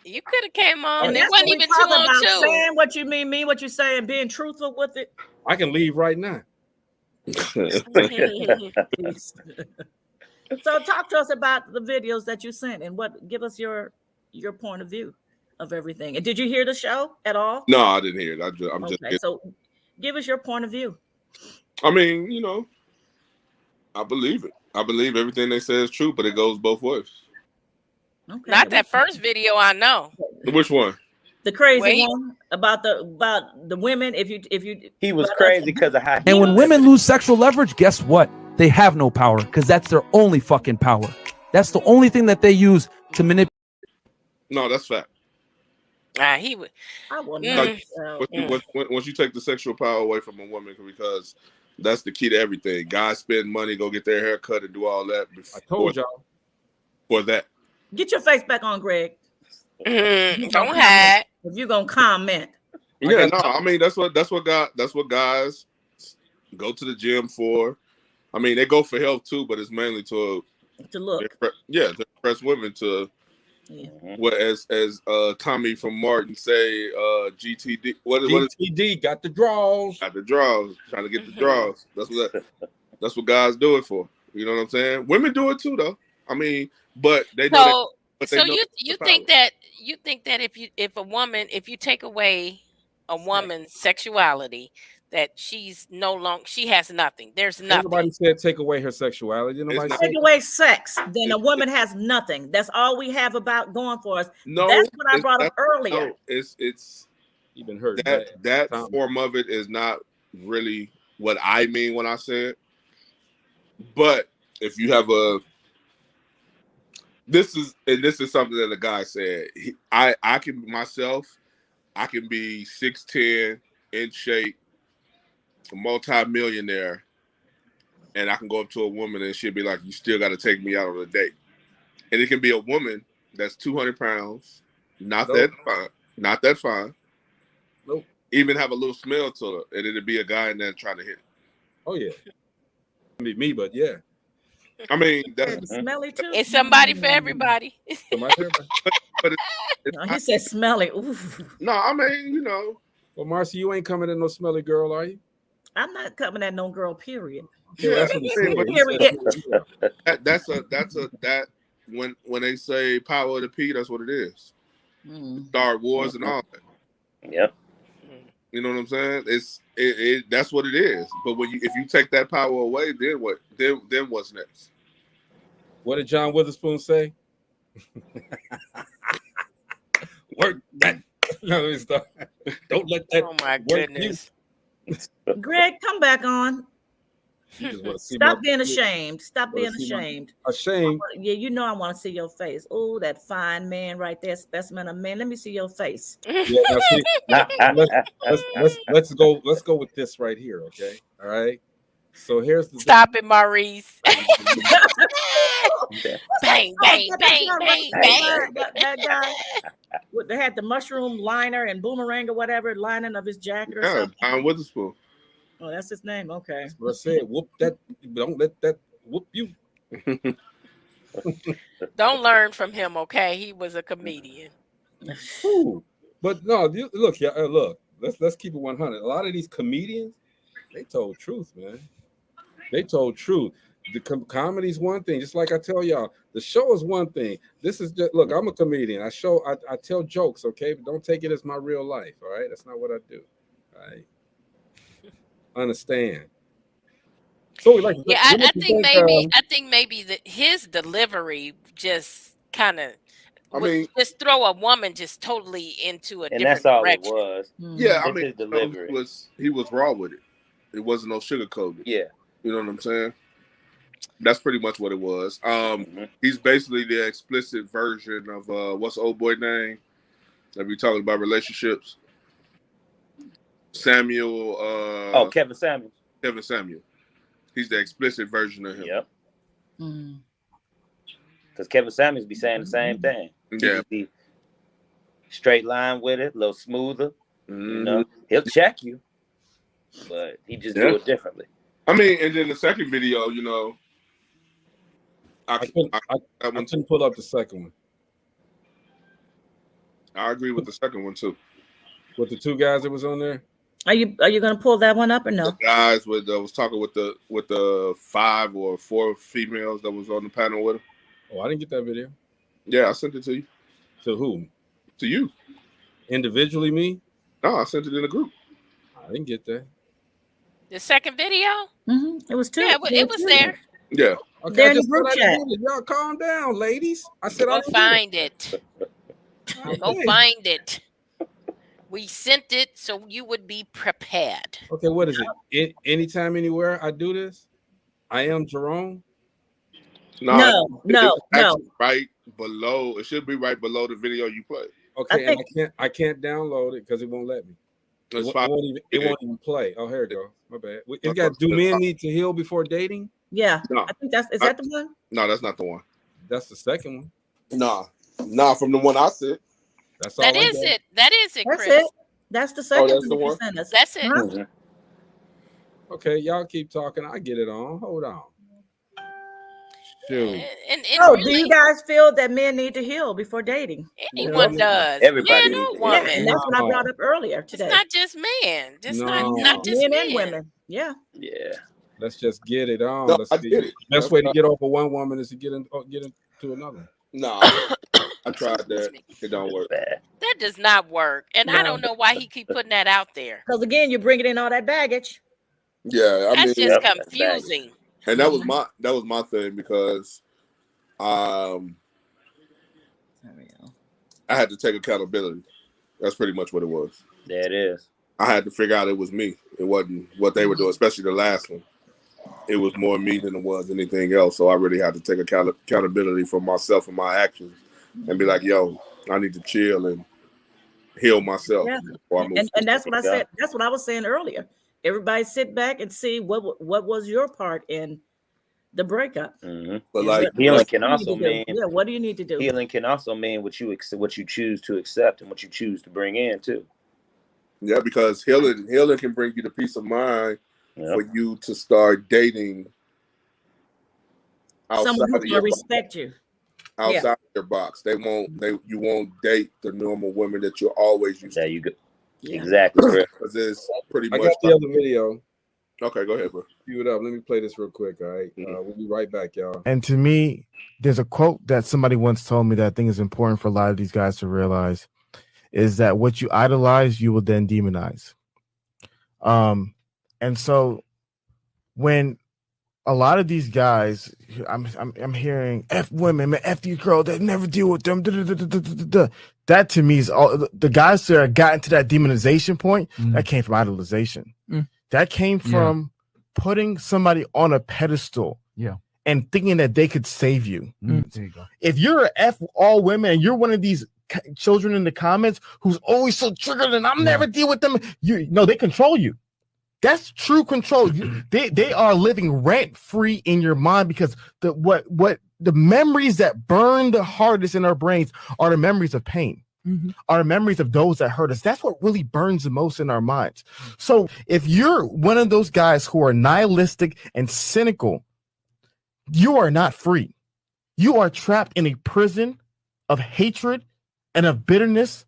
You could have came on. And it wasn't even 2-on-2. Saying what you mean what you're saying, being truthful with it. I can leave right now. So talk to us about the videos that you sent and give us your point of view of everything. And did you hear the show at all? No, I didn't hear it. I'm just so give us your point of view. I mean, I believe it. I believe everything they say is true, but it goes both ways. Okay. Not that first video, I know. Which one? The crazy one about the women. If you he was crazy because of how. And when women lose sexual leverage, guess what? They have no power because that's their only fucking power. That's the only thing that they use to manipulate. No, that's fact. He would. I wouldn't. Once you take the sexual power away from a woman, because that's the key to everything. Guys spend money, go get their hair cut, and do all that. I told y'all for that. Get your face back on, Greg. Don't hide. If you're gonna comment. Yeah, no, I mean that's what guys go to the gym for. I mean, they go for health too, but it's mainly to look. To impress women to what as Tommy from Martin say, GTD. What GTD got the draws. Got the draws. Trying to get the draws. That's what that. That's what guys do it for. You know what I'm saying? Women do it too, though. I mean, but they know that. So you think that if you take away a woman's sexuality, that she has nothing. There's nothing. Nobody said take away her sexuality. Nobody said take away sex, then a woman has nothing. That's all we have about going for us. No, that's what I brought up earlier. No, it's even heard that form of it is not really what I mean when I say it. But if you have this is something that the guy said. I can be 6'10", in shape, a multi-millionaire, and I can go up to a woman and she'll be like, "You still got to take me out on a date." And it can be a woman that's 200 pounds, not that fine. Nope. Even have a little smell to her, and it'll be a guy in there trying to hit. Oh yeah, be me, but yeah. I mean, that's smelly too. It's somebody for everybody. Somebody for everybody. But he said smelly. Ooh. No, I mean, Well, Marcy, you ain't coming at no smelly girl, are you? I'm not coming at no girl. Period. Yeah, that's what he said. That when they say power of the P, that's what it is. Star Wars and all that. Yep. You know what I'm saying? That's what it is. But if you take that power away, then what? Then what's next? What did John Witherspoon say? Work that. No, it's not. Don't let that. Oh my goodness. Greg, come back on. Stop being ashamed. Stop being ashamed. Yeah, you know I want to see your face. Oh, that fine man right there, specimen of man. Let me see your face. Yeah, let's go with this right here, okay? All right. So here's the Stop it, Maurice. Bang, bang, bang, bang, bang. That guy, they had the mushroom liner and boomerang or whatever lining of his jacket or something. John Witherspoon. Oh, that's his name. Okay. That's what I said. Whoop that. Don't let that whoop you. Don't learn from him, okay? He was a comedian. Ooh. But no, look, look. Let's keep it 100. A lot of these comedians, they told truth, man. They told truth. The comedy's one thing. Just like I tell y'all, the show is one thing. This is just look. I'm a comedian. I tell jokes, okay, but don't take it as my real life. All right, that's not what I do. All right. Understand. So I think maybe that his delivery just kind of just throw a woman just totally into a different direction. That's all it was. Yeah, I mean, his delivery. He was raw with it. It wasn't no sugarcoated. Yeah, you know what I'm saying. That's pretty much what it was. He's basically the explicit version of what's the old boy name that we talking about relationships. Samuel. Kevin Samuel. Kevin Samuel. He's the explicit version of him. Yep. Because Kevin Samuels be saying the same thing. Yeah. Be straight line with it, a little smoother. You know, he'll check you, but he just do it differently. I mean, and then the second video, you know, I couldn't pull up the second one. I agree with the second one too. With the two guys that was on there. Are you gonna pull that one up or no? The guys was talking with the 5 or 4 females that was on the panel with him. Oh, I didn't get that video. Yeah, I sent it to you. To whom? To you. Individually, me? No, I sent it in a group. I didn't get that. The second video? It was 2. Yeah, it was there. Yeah. Okay, there in the group chat. Y'all calm down, ladies. I said Go find it. Go find it. We sent it so you would be prepared. Okay, what is it? Anytime, anywhere I do this, I am Jerome. No. Right below. It should be right below the video you play. Okay, I can't download it because it won't let me. It won't even play. Oh, here it goes. My bad. It got "Do men need to heal before dating"? Yeah, no. I think is that the one? No, that's not the one. That's the second one. Nah, from the one I said. That's all. That is it. That is it, Chris. That's it. That's the second. That's the one. That's it. Mm-hmm. Okay, y'all keep talking. I get it on. Hold on. And really, do you guys feel that men need to heal before dating? Anyone does. Everybody. Man or woman. Yeah, and that's what I brought up earlier today. It's not just men. Just not men just men and women. Yeah. Yeah. Let's just get it on. No, Let's I see. did it. Best way to get over one woman is to get into another. No, I tried that. It don't work. Bad. That does not work, and I No. don't know why he keep putting that out there. Because again, you're bringing in all that baggage. Yeah, I That's mean, just Yep, that's confusing. and that was my thing because I had to take accountability. That's pretty much what it was. There it is. I had to figure out it was me. It wasn't what they were doing, especially the last one. It was more me than it was anything else. So I really had to take accountability for myself and my actions and be like, yo, I need to chill and heal myself. Yeah. Before I move And that's what I Yeah. said. That's what I was saying earlier. Everybody sit back and see what was your part in the breakup. Mm-hmm. But And like healing what can do you also need to do? mean Yeah, what do you need to do? healing can also mean what you choose to accept and what you choose to bring in too. yeah, because healing can bring you the peace of mind Yep. for you to start dating outside Someone of who's your gonna box. respect you. Outside of your box. You won't date the normal women that you're always used There to. you go. Yeah. Exactly. Chris. Because it's pretty I much got the other video. okay, go ahead, bro. Cue it up. Let me play this real quick. All right. We'll be right back, y'all. And to me, there's a quote that somebody once told me that I think is important for a lot of these guys to realize is that what you idolize, you will then demonize. And so when a lot of these guys, I'm hearing F women, man, F these girls, they never deal with them. That to me is all the guys that got into that demonization point, that came from idolization. That came from putting somebody on a pedestal and thinking that they could save you. There you go. If you're F all women and you're one of these children in the comments who's always so triggered and I'm never deal with them, they control you. That's true control. They are living rent free in your mind because the memories that burn the hardest in our brains are the memories of pain. Are the memories of those that hurt us. That's what really burns the most in our minds. So if you're one of those guys who are nihilistic and cynical, you are not free. You are trapped in a prison of hatred and of bitterness.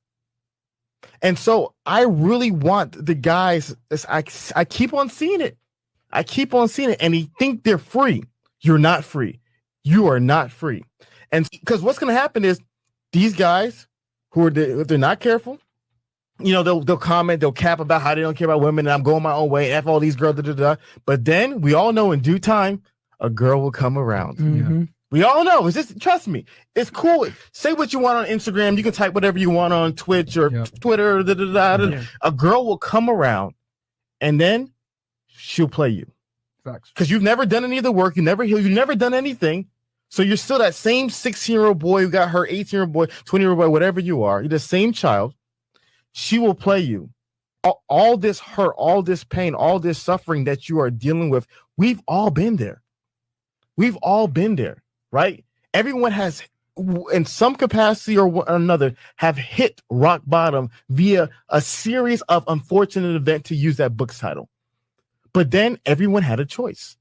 And so I really want the guys, I keep on seeing it. And they think they're free. You're not free. You are not free. And because what's going to happen is these guys who if they're not careful, they'll comment, they'll cap about how they don't care about women and I'm going my own way. F all these girls, But then we all know in due time, a girl will come around. We all know. It's just, trust me, it's cool. Say what you want on Instagram. You can type whatever you want on Twitch or Twitter. A girl will come around and then she'll play you. Facts. Because you've never done any of the work. You never healed. You've never done anything. So you're still that same 16-year-old boy who got hurt, 18-year-old boy, 20-year-old boy, whatever you are. You're the same child. She will play you. All this hurt, all this pain, all this suffering that you are dealing with, we've all been there. We've all been there, right? Everyone has, in some capacity or another, have hit rock bottom via a series of unfortunate events, to use that book's title. But then everyone had a choice.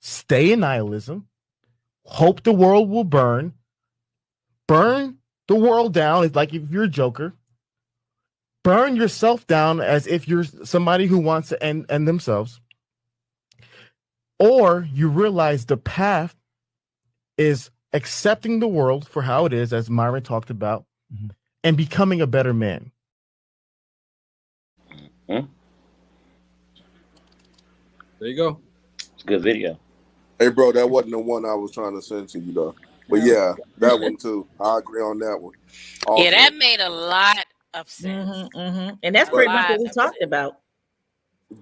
Stay in nihilism, hope the world will burn the world down. It's like if you're a Joker. Burn yourself down as if you're somebody who wants to end themselves. Or you realize the path is accepting the world for how it is, as Myron talked about, and becoming a better man. There you go. It's a good video. Hey, bro, that wasn't the one I was trying to send to you, though. But yeah, that one too. I agree on that one. Also, Yeah, that made a lot of sense. And that's pretty much what we talked about.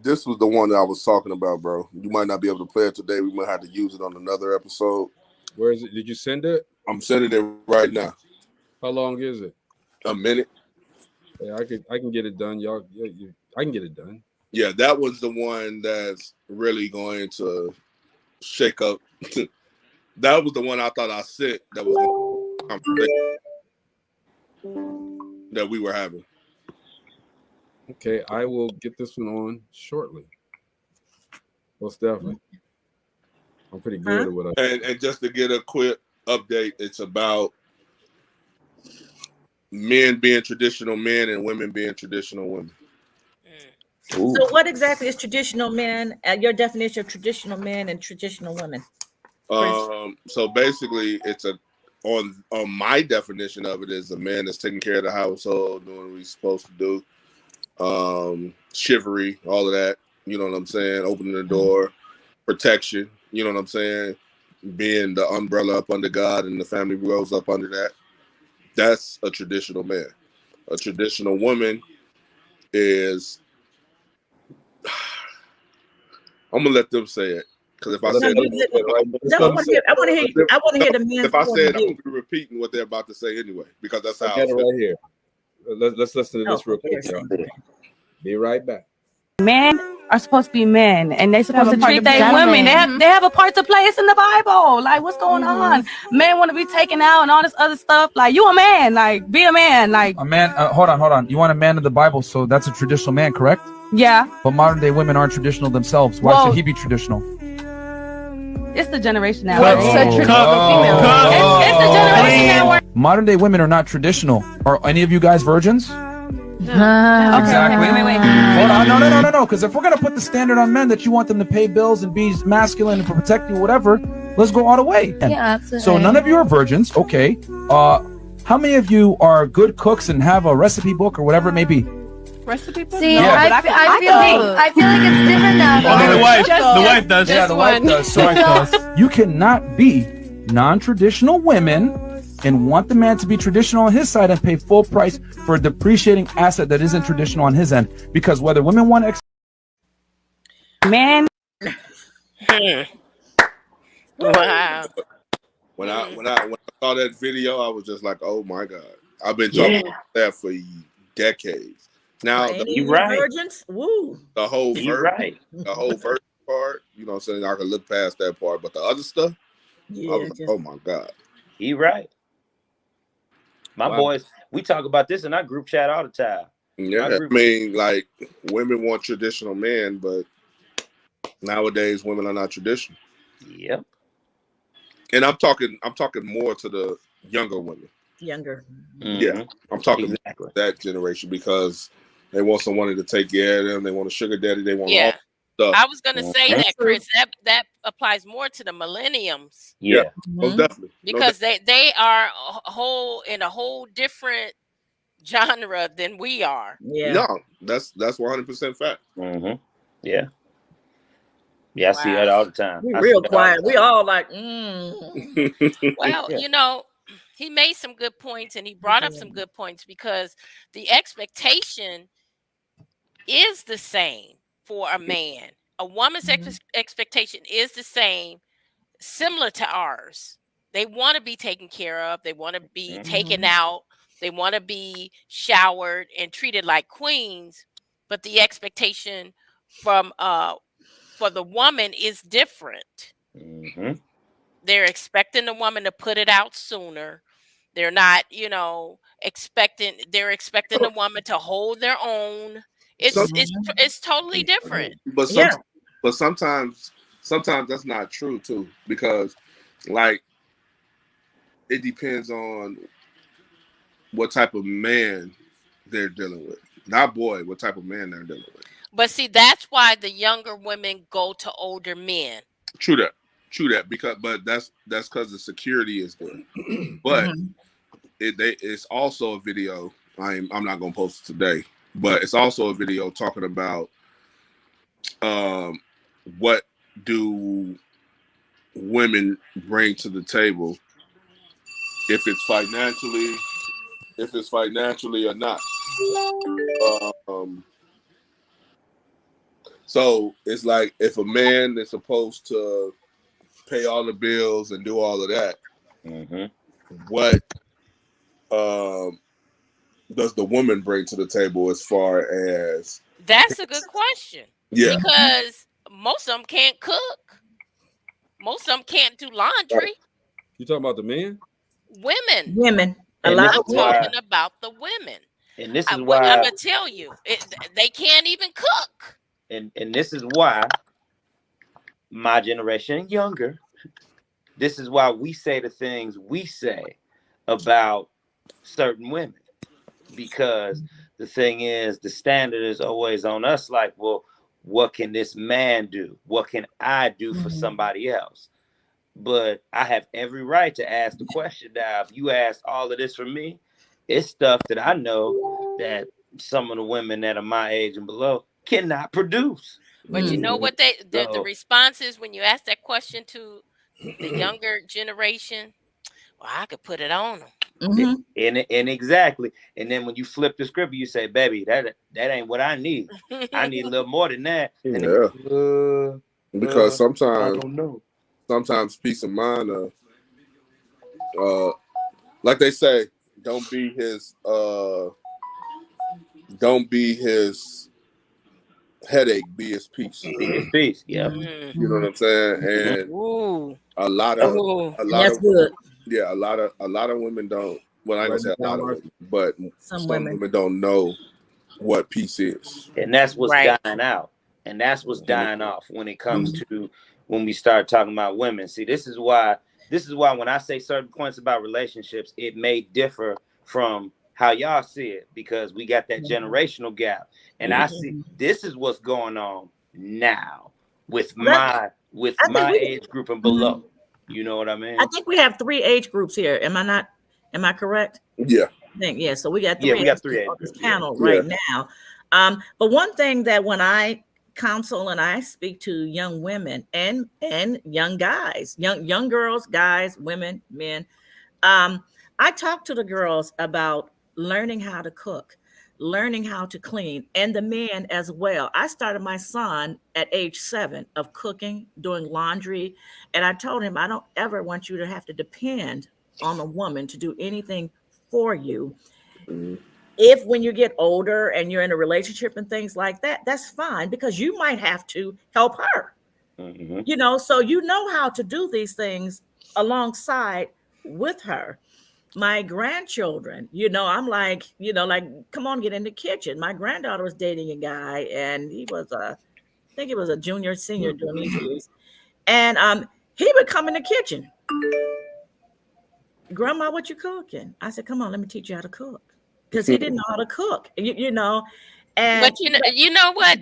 this was the one that I was talking about, bro. You might not be able to play it today. We might have to use it on another episode. Where is it? Did you send it? I'm sending it right now. How long is it? A minute. Yeah, I can get it done, y'all. I can get it done. Yeah, that was the one that's really going to shake up. That was the one I thought I sent. That was the conversation that we were having. Okay, I will get this one on shortly. Most definitely. I'm pretty good at what I. And just to get a quick update, it's about men being traditional men and women being traditional women. Ooh. So, what exactly is traditional men? Your definition of traditional men and traditional women? So basically, it's on my definition of it is a man that's taking care of the household, doing what he's supposed to do. Chivalry, all of that. You know what I'm saying? Opening the door, protection. You know what I'm saying? Being the umbrella up under God, and the family grows up under that. That's a traditional man. A traditional woman is. I'm gonna let them say it, because if I say I want to hear the man's if I point say of it, I'm view. gonna be repeating what they're about to say anyway, because that's how I got it right here. Let's listen to this real quick, y'all. Be right back. Men are supposed to be men, and they're supposed to treat their women. They have a part to play. It's in the Bible. Like, what's going on? Men want to be taken out and all this other stuff. Like, you a man. Like, be a man. Like, A man, hold on. You want a man in the Bible, so that's a traditional man, correct? yeah. But modern day women aren't traditional themselves. Why should he be traditional? It's the generation now. What's a traditional female? It's the generation now. Modern day women are not traditional. Are any of you guys virgins? Exactly. Wait. Hold on, no. Because if we're gonna put the standard on men that you want them to pay bills and be masculine and protect you, whatever, let's go all the way. Yeah, absolutely. So none of you are virgins, okay? How many of you are good cooks and have a recipe book or whatever it may be? Recipe book? See, Yeah, I feel like it's different now. Only though. the wife. The wife does. Yeah, the wife does. So you cannot be non-traditional women and want the man to be traditional on his side and pay full price for a depreciating asset that isn't traditional on his end. Because whether women want Man. Wow. When I saw that video, I was just like, oh my God. I've been talking about that for decades. Now You right. Virgins? Woo. the whole You verse, right. the whole verse part, you know what I'm saying? I could look past that part, but the other stuff, Yeah, I was like, oh my God. You right. My boys, we talk about this in our group chat all the time. Yeah, I mean, like, women want traditional men, but nowadays women are not traditional. Yep. And I'm talking more to the younger women. Younger. Mm-hmm. Yeah, I'm talking that generation, because they want someone to take care of them. They want a sugar daddy. They want all stuff. I was gonna say that, Chris. That applies more to the millenniums. Yeah, most definitely. Because they are in a whole different genre than we are. Yeah. No, that's 100% fact. Mm-hmm. Yeah. Yeah, I see that all the time. We're real quiet. We all like, Well, you know, he made some good points, and he brought up some good points, because the expectation is the same for a man. A woman's expectation is the same, similar to ours. They want to be taken care of. They want to be taken out. They want to be showered and treated like queens. But the expectation from for the woman is different. Mm-hmm. They're expecting the woman to put it out sooner. They're not, expecting the woman to hold their own. It's totally different. But sometimes that's not true too, because like it depends on what type of man they're dealing with. Not boy, what type of man they're dealing with. But see, that's why the younger women go to older men. True that. But that's because the security is there. But it's also a video. I'm not gonna post it today, but it's also a video talking about what do women bring to the table, if it's financially or not. So it's like, if a man is supposed to pay all the bills and do all of that, what does the woman bring to the table as far as? That's a good question. Yeah. Because most of them can't cook. Most of them can't do laundry. You talking about the men? Women. A lot of talking about the women. And this is why I'm gonna tell you, they can't even cook. And this is why my generation and younger, this is why we say the things we say about certain women, because the thing is, the standard is always on us. Like, well, what can this man do? What can I do for somebody else? But I have every right to ask the question. Now, if you ask all of this from me, it's stuff that I know that some of the women that are my age and below cannot produce. But you know what the response is when you ask that question to the younger generation? Well, I could put it on them. And exactly. And then when you flip the script, you say, baby, that ain't what I need. I need a little more than that. And because sometimes I don't know. Sometimes peace of mind, like they say, don't be his headache, be his peace. Be his peace, yeah. You know what I'm saying? And a lot of women don't. Well, I ain't gonna say a lot of women, but some women don't know what peace is, and that's what's dying out, and that's what's dying off when it comes to when we start talking about women. See, this is why when I say certain points about relationships, it may differ from how y'all see it, because we got that generational gap. And I see this is what's going on now with my age group and below. You know what I mean? I think we have 3 age groups here. Am I correct? Yeah. Yeah. So we got 3 age groups on this panel right now. But one thing that when I counsel and I speak to young women and young guys, young girls, guys, women, men, I talk to the girls about learning how to cook, learning how to clean, and the men as well. I started my son at age 7 of cooking, doing laundry, and I told him, I don't ever want you to have to depend on a woman to do anything for you. If when you get older and you're in a relationship and things like that, that's fine, because you might have to help her. You know, so you know how to do these things alongside with her. My grandchildren, you know, I'm like, you know, like, come on, get in the kitchen. My granddaughter was dating a guy, and he was I think he was a junior, senior during these years. And he would come in the kitchen. Grandma, what you cooking? I said, come on, let me teach you how to cook. Because he didn't know how to cook, you know. And but you know what?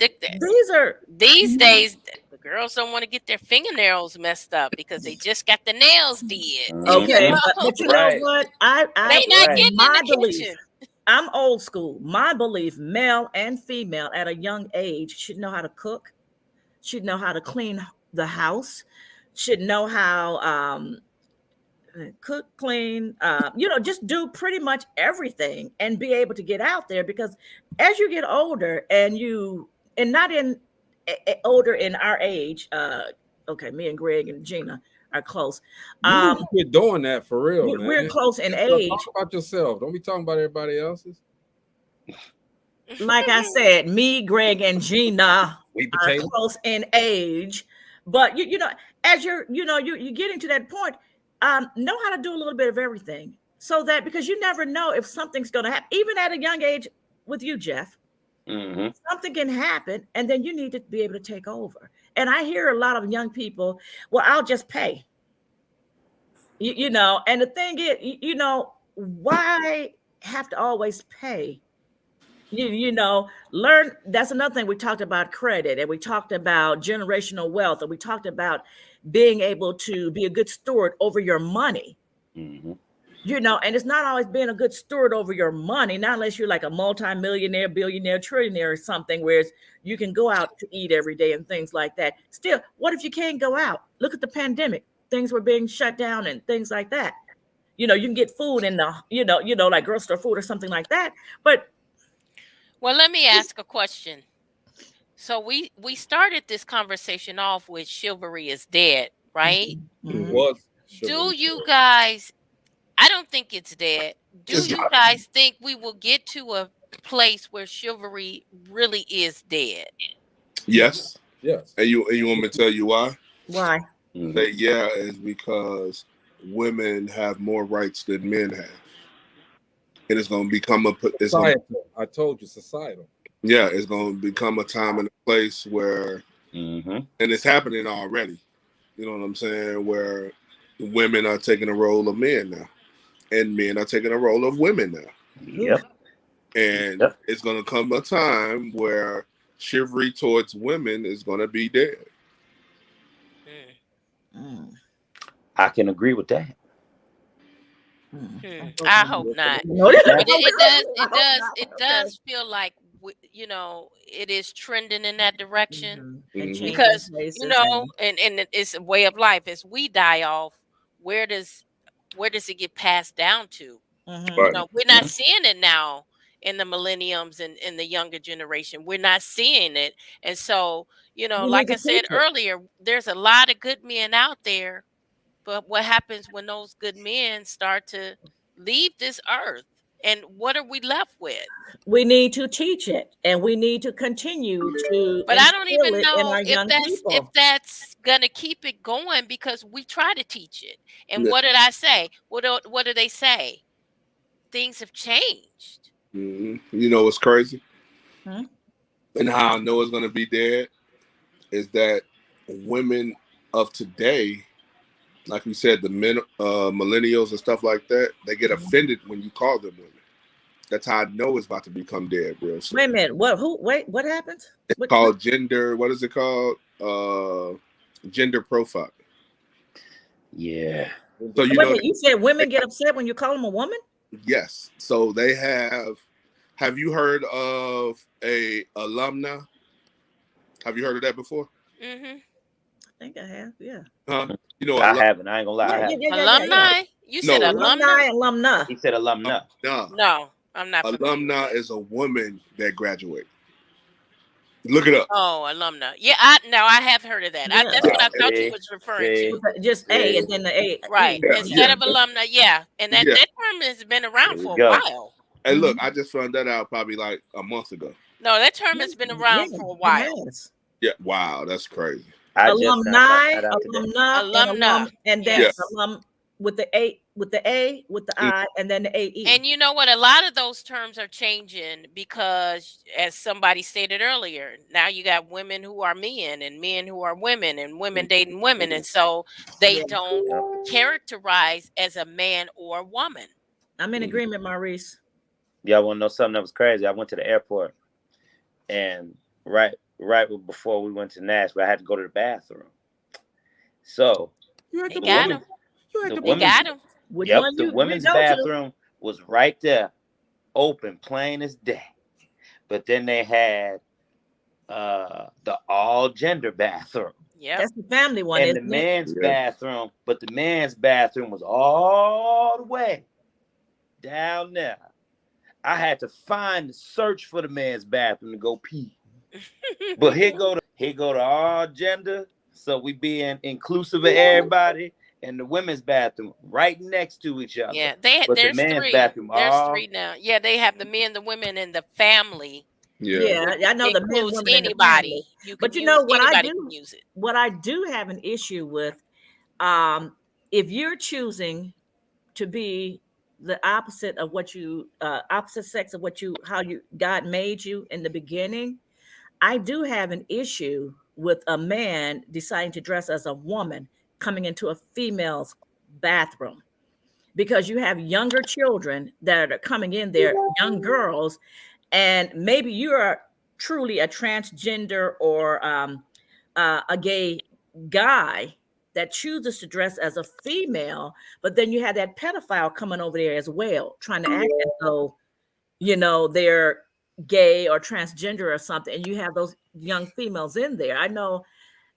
These days the girls don't want to get their fingernails messed up because they just got the nails did. Okay, but you know what? They not getting in the kitchen. I'm old school. My belief, male and female at a young age should know how to cook, should know how to clean the house, should know how cook, clean, you know, just do pretty much everything and be able to get out there, because as you get older older in our age, okay, me and Greg and Gina are close. We're doing that for real, man. We're close in age. Talk about yourself. Don't be talking about everybody else's. Like I said, me, Greg, and Gina are close in age. But you know, as you're getting to that point, know how to do a little bit of everything, so that, because you never know if something's going to happen, even at a young age with you, Jeff. Something can happen, and then you need to be able to take over. And I hear a lot of young people, well, I'll just pay. You know, and the thing is, you know, why have to always pay? You know, learn. That's another thing. We talked about credit, and we talked about generational wealth, and we talked about being able to be a good steward over your money. You know, and it's not always being a good steward over your money, not unless you're like a multi-millionaire, billionaire, trillionaire or something, where you can go out to eat every day and things like that. Still, what if you can't go out? Look at the pandemic. Things were being shut down and things like that. You know, you can get food in the, you know, like grocery store food or something like that. But well, let me ask a question. So we started this conversation off with chivalry is dead, right? Do you guys, I don't think it's dead. Do you guys think we will get to a place where chivalry really is dead? Yes. Yes. And you want me to tell you why? Why? Yeah, it's because women have more rights than men have. And it's going to become I told you, societal. Yeah, it's going to become a time and a place where, and it's happening already, you know what I'm saying, where women are taking a role of men now, and men are taking a role of women now. Yep. And it's going to come a time where chivalry towards women is going to be dead. I can agree with that. I hope not. But it does feel like, you know, it is trending in that direction. Because, you know, and it's a way of life. As we die off, where does it get passed down to? You know, we're not seeing it now in the millenniums and in the younger generation. We're not seeing it. And so, you know, like I said earlier, there's a lot of good men out there. But what happens when those good men start to leave this earth? And what are we left with? We need to teach it, and we need to continue to. But I don't even know if that's gonna keep it going, because we try to teach it. And what did I say? What do they say? Things have changed. You know what's crazy? And how I know it's going to be dead is that women of today, like we said, the millennials and stuff like that, they get offended when you call them women. That's how I know it's about to become dead real soon. Wait a minute. What happens? It's called gender. What is it called? Gender profiling. Yeah. So you said women get upset when you call them a woman? Yes. So they have you heard of a alumna? Have you heard of that before? I think I have, yeah. You know, I haven't. I ain't gonna lie. I haven't. Alumni? You said alumna? He said alumna. No, I'm not. Alumna is a woman that graduated. Look it up. Oh, alumna. Yeah, I have heard of that. That's what I thought you was referring to. Just A and then the A. Right. Instead of alumna, yeah. And that term has been around for a while. Hey, look, I just found that out probably like a month ago. No, that term has been around for a while. Yeah, wow, that's crazy. Alumni, and then alum with the A, with the I, and then the AE. And you know what? A lot of those terms are changing because, as somebody stated earlier, now you got women who are men and men who are women and women dating women. And so they don't characterize as a man or a woman. I'm in agreement, Maurice. Y'all want to know something that was crazy? I went to the airport, and right before we went to Nashville, I had to go to the bathroom. So they got him. Yep, the women's bathroom was right there, open, plain as day. But then they had the all gender bathroom. Yeah, that's the family one. And the men's bathroom, but the men's bathroom was all the way down there. I had to search for the men's bathroom to go pee. But here go to all gender, so we being inclusive of everybody. And the women's bathroom right next to each other. Yeah, there's the men's three. Bathroom, there's three now. Yeah, they have the men, the women, and the family. Yeah, I know the men, women, anybody. But you know what I do? What I do have an issue with, if you're choosing to be the opposite of what you, opposite sex of how God made you in the beginning, I do have an issue with a man deciding to dress as a woman coming into a female's bathroom, because you have younger children that are coming in there, young girls, and maybe you are truly a transgender or a gay guy that chooses to dress as a female, but then you have that pedophile coming over there as well, trying to act as though, you know, they're gay or transgender or something, and you have those young females in there. I know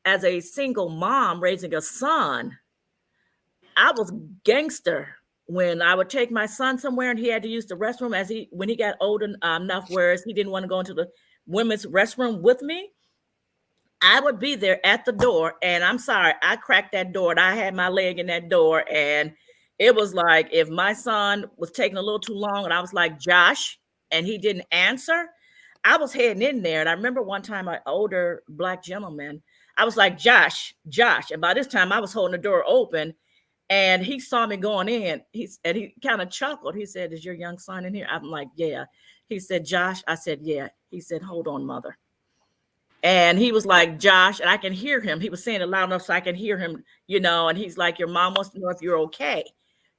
as a single mom raising a son, I was gangster when I would take my son somewhere and he had to use the restroom when he got old enough where he didn't want to go into the women's restroom with me. I would be there at the door, and I'm sorry, I cracked that door, and I had my leg in that door, and it was like if my son was taking a little too long and I was like, Josh, and he didn't answer, I was heading in there. And I remember one time an older Black gentleman, I was like, Josh. And by this time I was holding the door open, and he saw me going in. He kind of chuckled. He said, is your young son in here? I'm like, yeah. He said, Josh. I said, yeah. He said, hold on, mother. And he was like, Josh, and I can hear him. He was saying it loud enough so I can hear him, you know, and he's like, your mom wants to know if you're okay,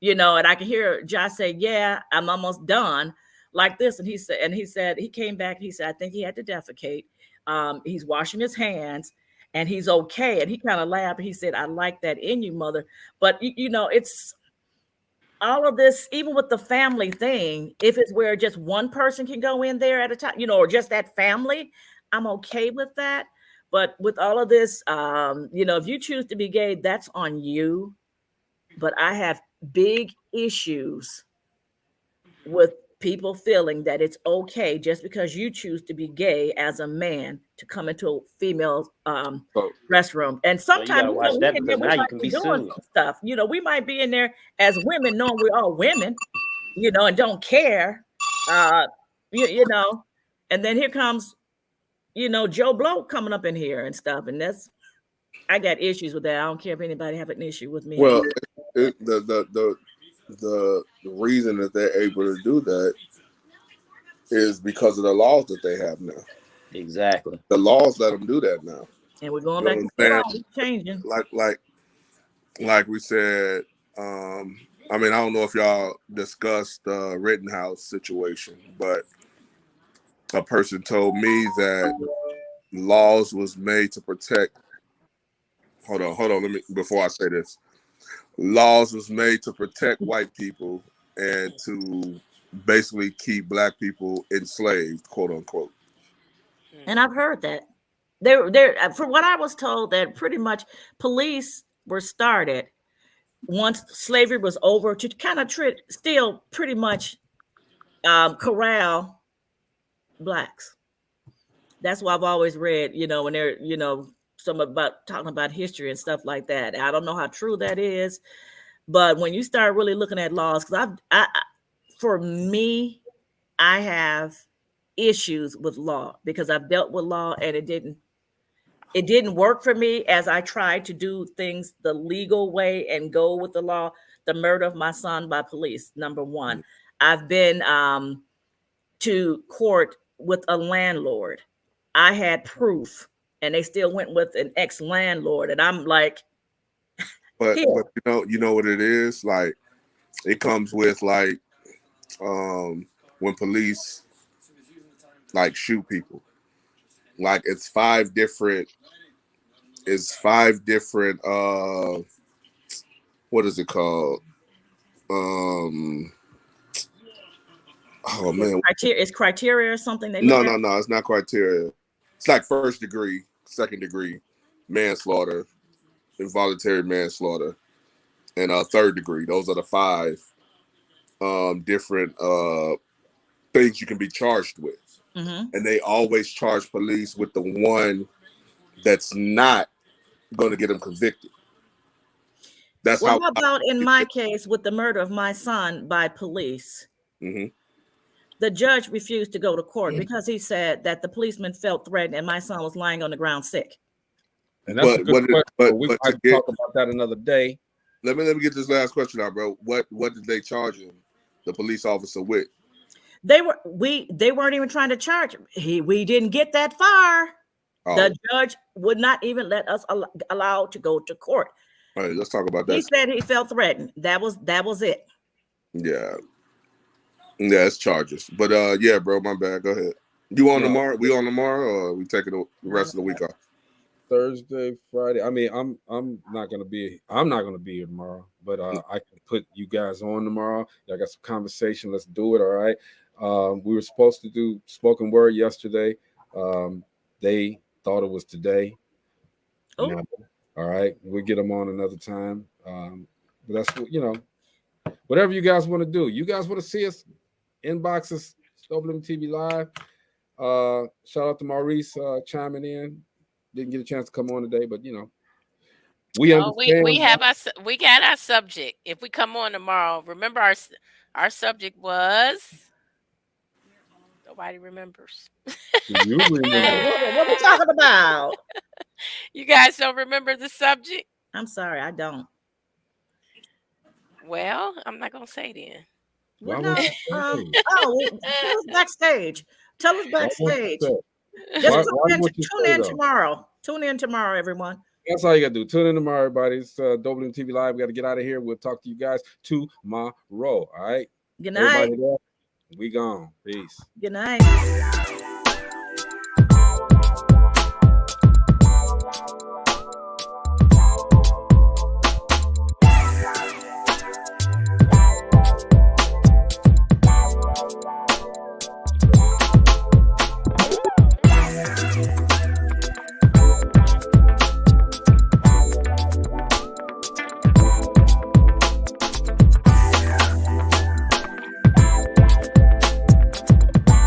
you know, and I can hear Josh say, yeah, I'm almost done. like this. And he said he came back. He said, I think he had to defecate. He's washing his hands and he's okay. And he kind of laughed. He said, I like that in you, mother. But it's all of this, even with the family thing, if it's where just one person can go in there at a time, or just that family, I'm okay with that. But with all of this, if you choose to be gay, that's on you. But I have big issues with people feeling that it's okay just because you choose to be gay as a man to come into a female restroom. And sometimes we might be doing some stuff. We might be in there as women, knowing we're all women, and don't care. And then here comes, Joe Blow coming up in here and stuff. And I got issues with that. I don't care if anybody have an issue with me. Well, the reason that they're able to do that is because of the laws that they have now. Exactly. The laws let them do that now. And we're going back to changing. Like we said, I don't know if y'all discussed the Rittenhouse situation, but a person told me that laws was made to protect. Hold on. Before I say this, laws was made to protect white people and to basically keep black people enslaved, quote unquote. And I've heard that there, for what I was told, that pretty much police were started once slavery was over to kind of still pretty much corral blacks. That's why I've always read, when they're, some about talking about history and stuff like that. I don't know how true that is, but when you start really looking at laws, because for me, I have issues with law because I've dealt with law and it didn't work for me as I tried to do things the legal way and go with the law. The murder of my son by police, number one. I've been to court with a landlord. I had proof and they still went with an ex-landlord. And I'm like, but you know what it is? Like, it comes with like when police like shoot people. Like it's five different what is it called? Oh man. It's criteria or something? No, it's not criteria. It's like first degree, second degree, manslaughter, involuntary manslaughter, and third degree. Those are the five different things you can be charged with. Mm-hmm. And they always charge police with the one that's not going to get them convicted. That's how about in my case with the murder of my son by police? Mm-hmm. The judge refused to go to court because he said that the policeman felt threatened and my son was lying on the ground sick. And that's a good question. But we might talk about that another day. Let me get this last question out, bro. What did they charge him, the police officer, with? They weren't even trying to charge him. We didn't get that far. Oh. The judge would not even let us allow to go to court. All right, let's talk about that. He said he felt threatened. That was it. Yeah, it's charges. But yeah, bro, my bad. Go ahead. You on tomorrow? We on tomorrow, or we taking the rest of the week off? Thursday, Friday. I mean, I'm not gonna be here tomorrow, but I can put you guys on tomorrow. I got some conversation. Let's do it. All right. We were supposed to do spoken word yesterday. They thought it was today. Oh. Now, all right, we'll get them on another time. But that's whatever you guys want to do. You guys want to see us inboxes, DopelivenTV Live. Shout out to Maurice chiming in. Didn't get a chance to come on today, but we got our subject. If we come on tomorrow, remember our subject was nobody remembers. You remember. What are we talking about? You guys don't remember the subject? I'm sorry, I don't. Well, I'm not gonna say then. Tell us backstage. Tell us backstage. Just tune in tomorrow. Tune in tomorrow, everyone. That's all you gotta do. Tune in tomorrow, everybody. It's DopelivenTV Live. We got to get out of here. We'll talk to you guys tomorrow. All right. Good night. We gone. Peace. Good night.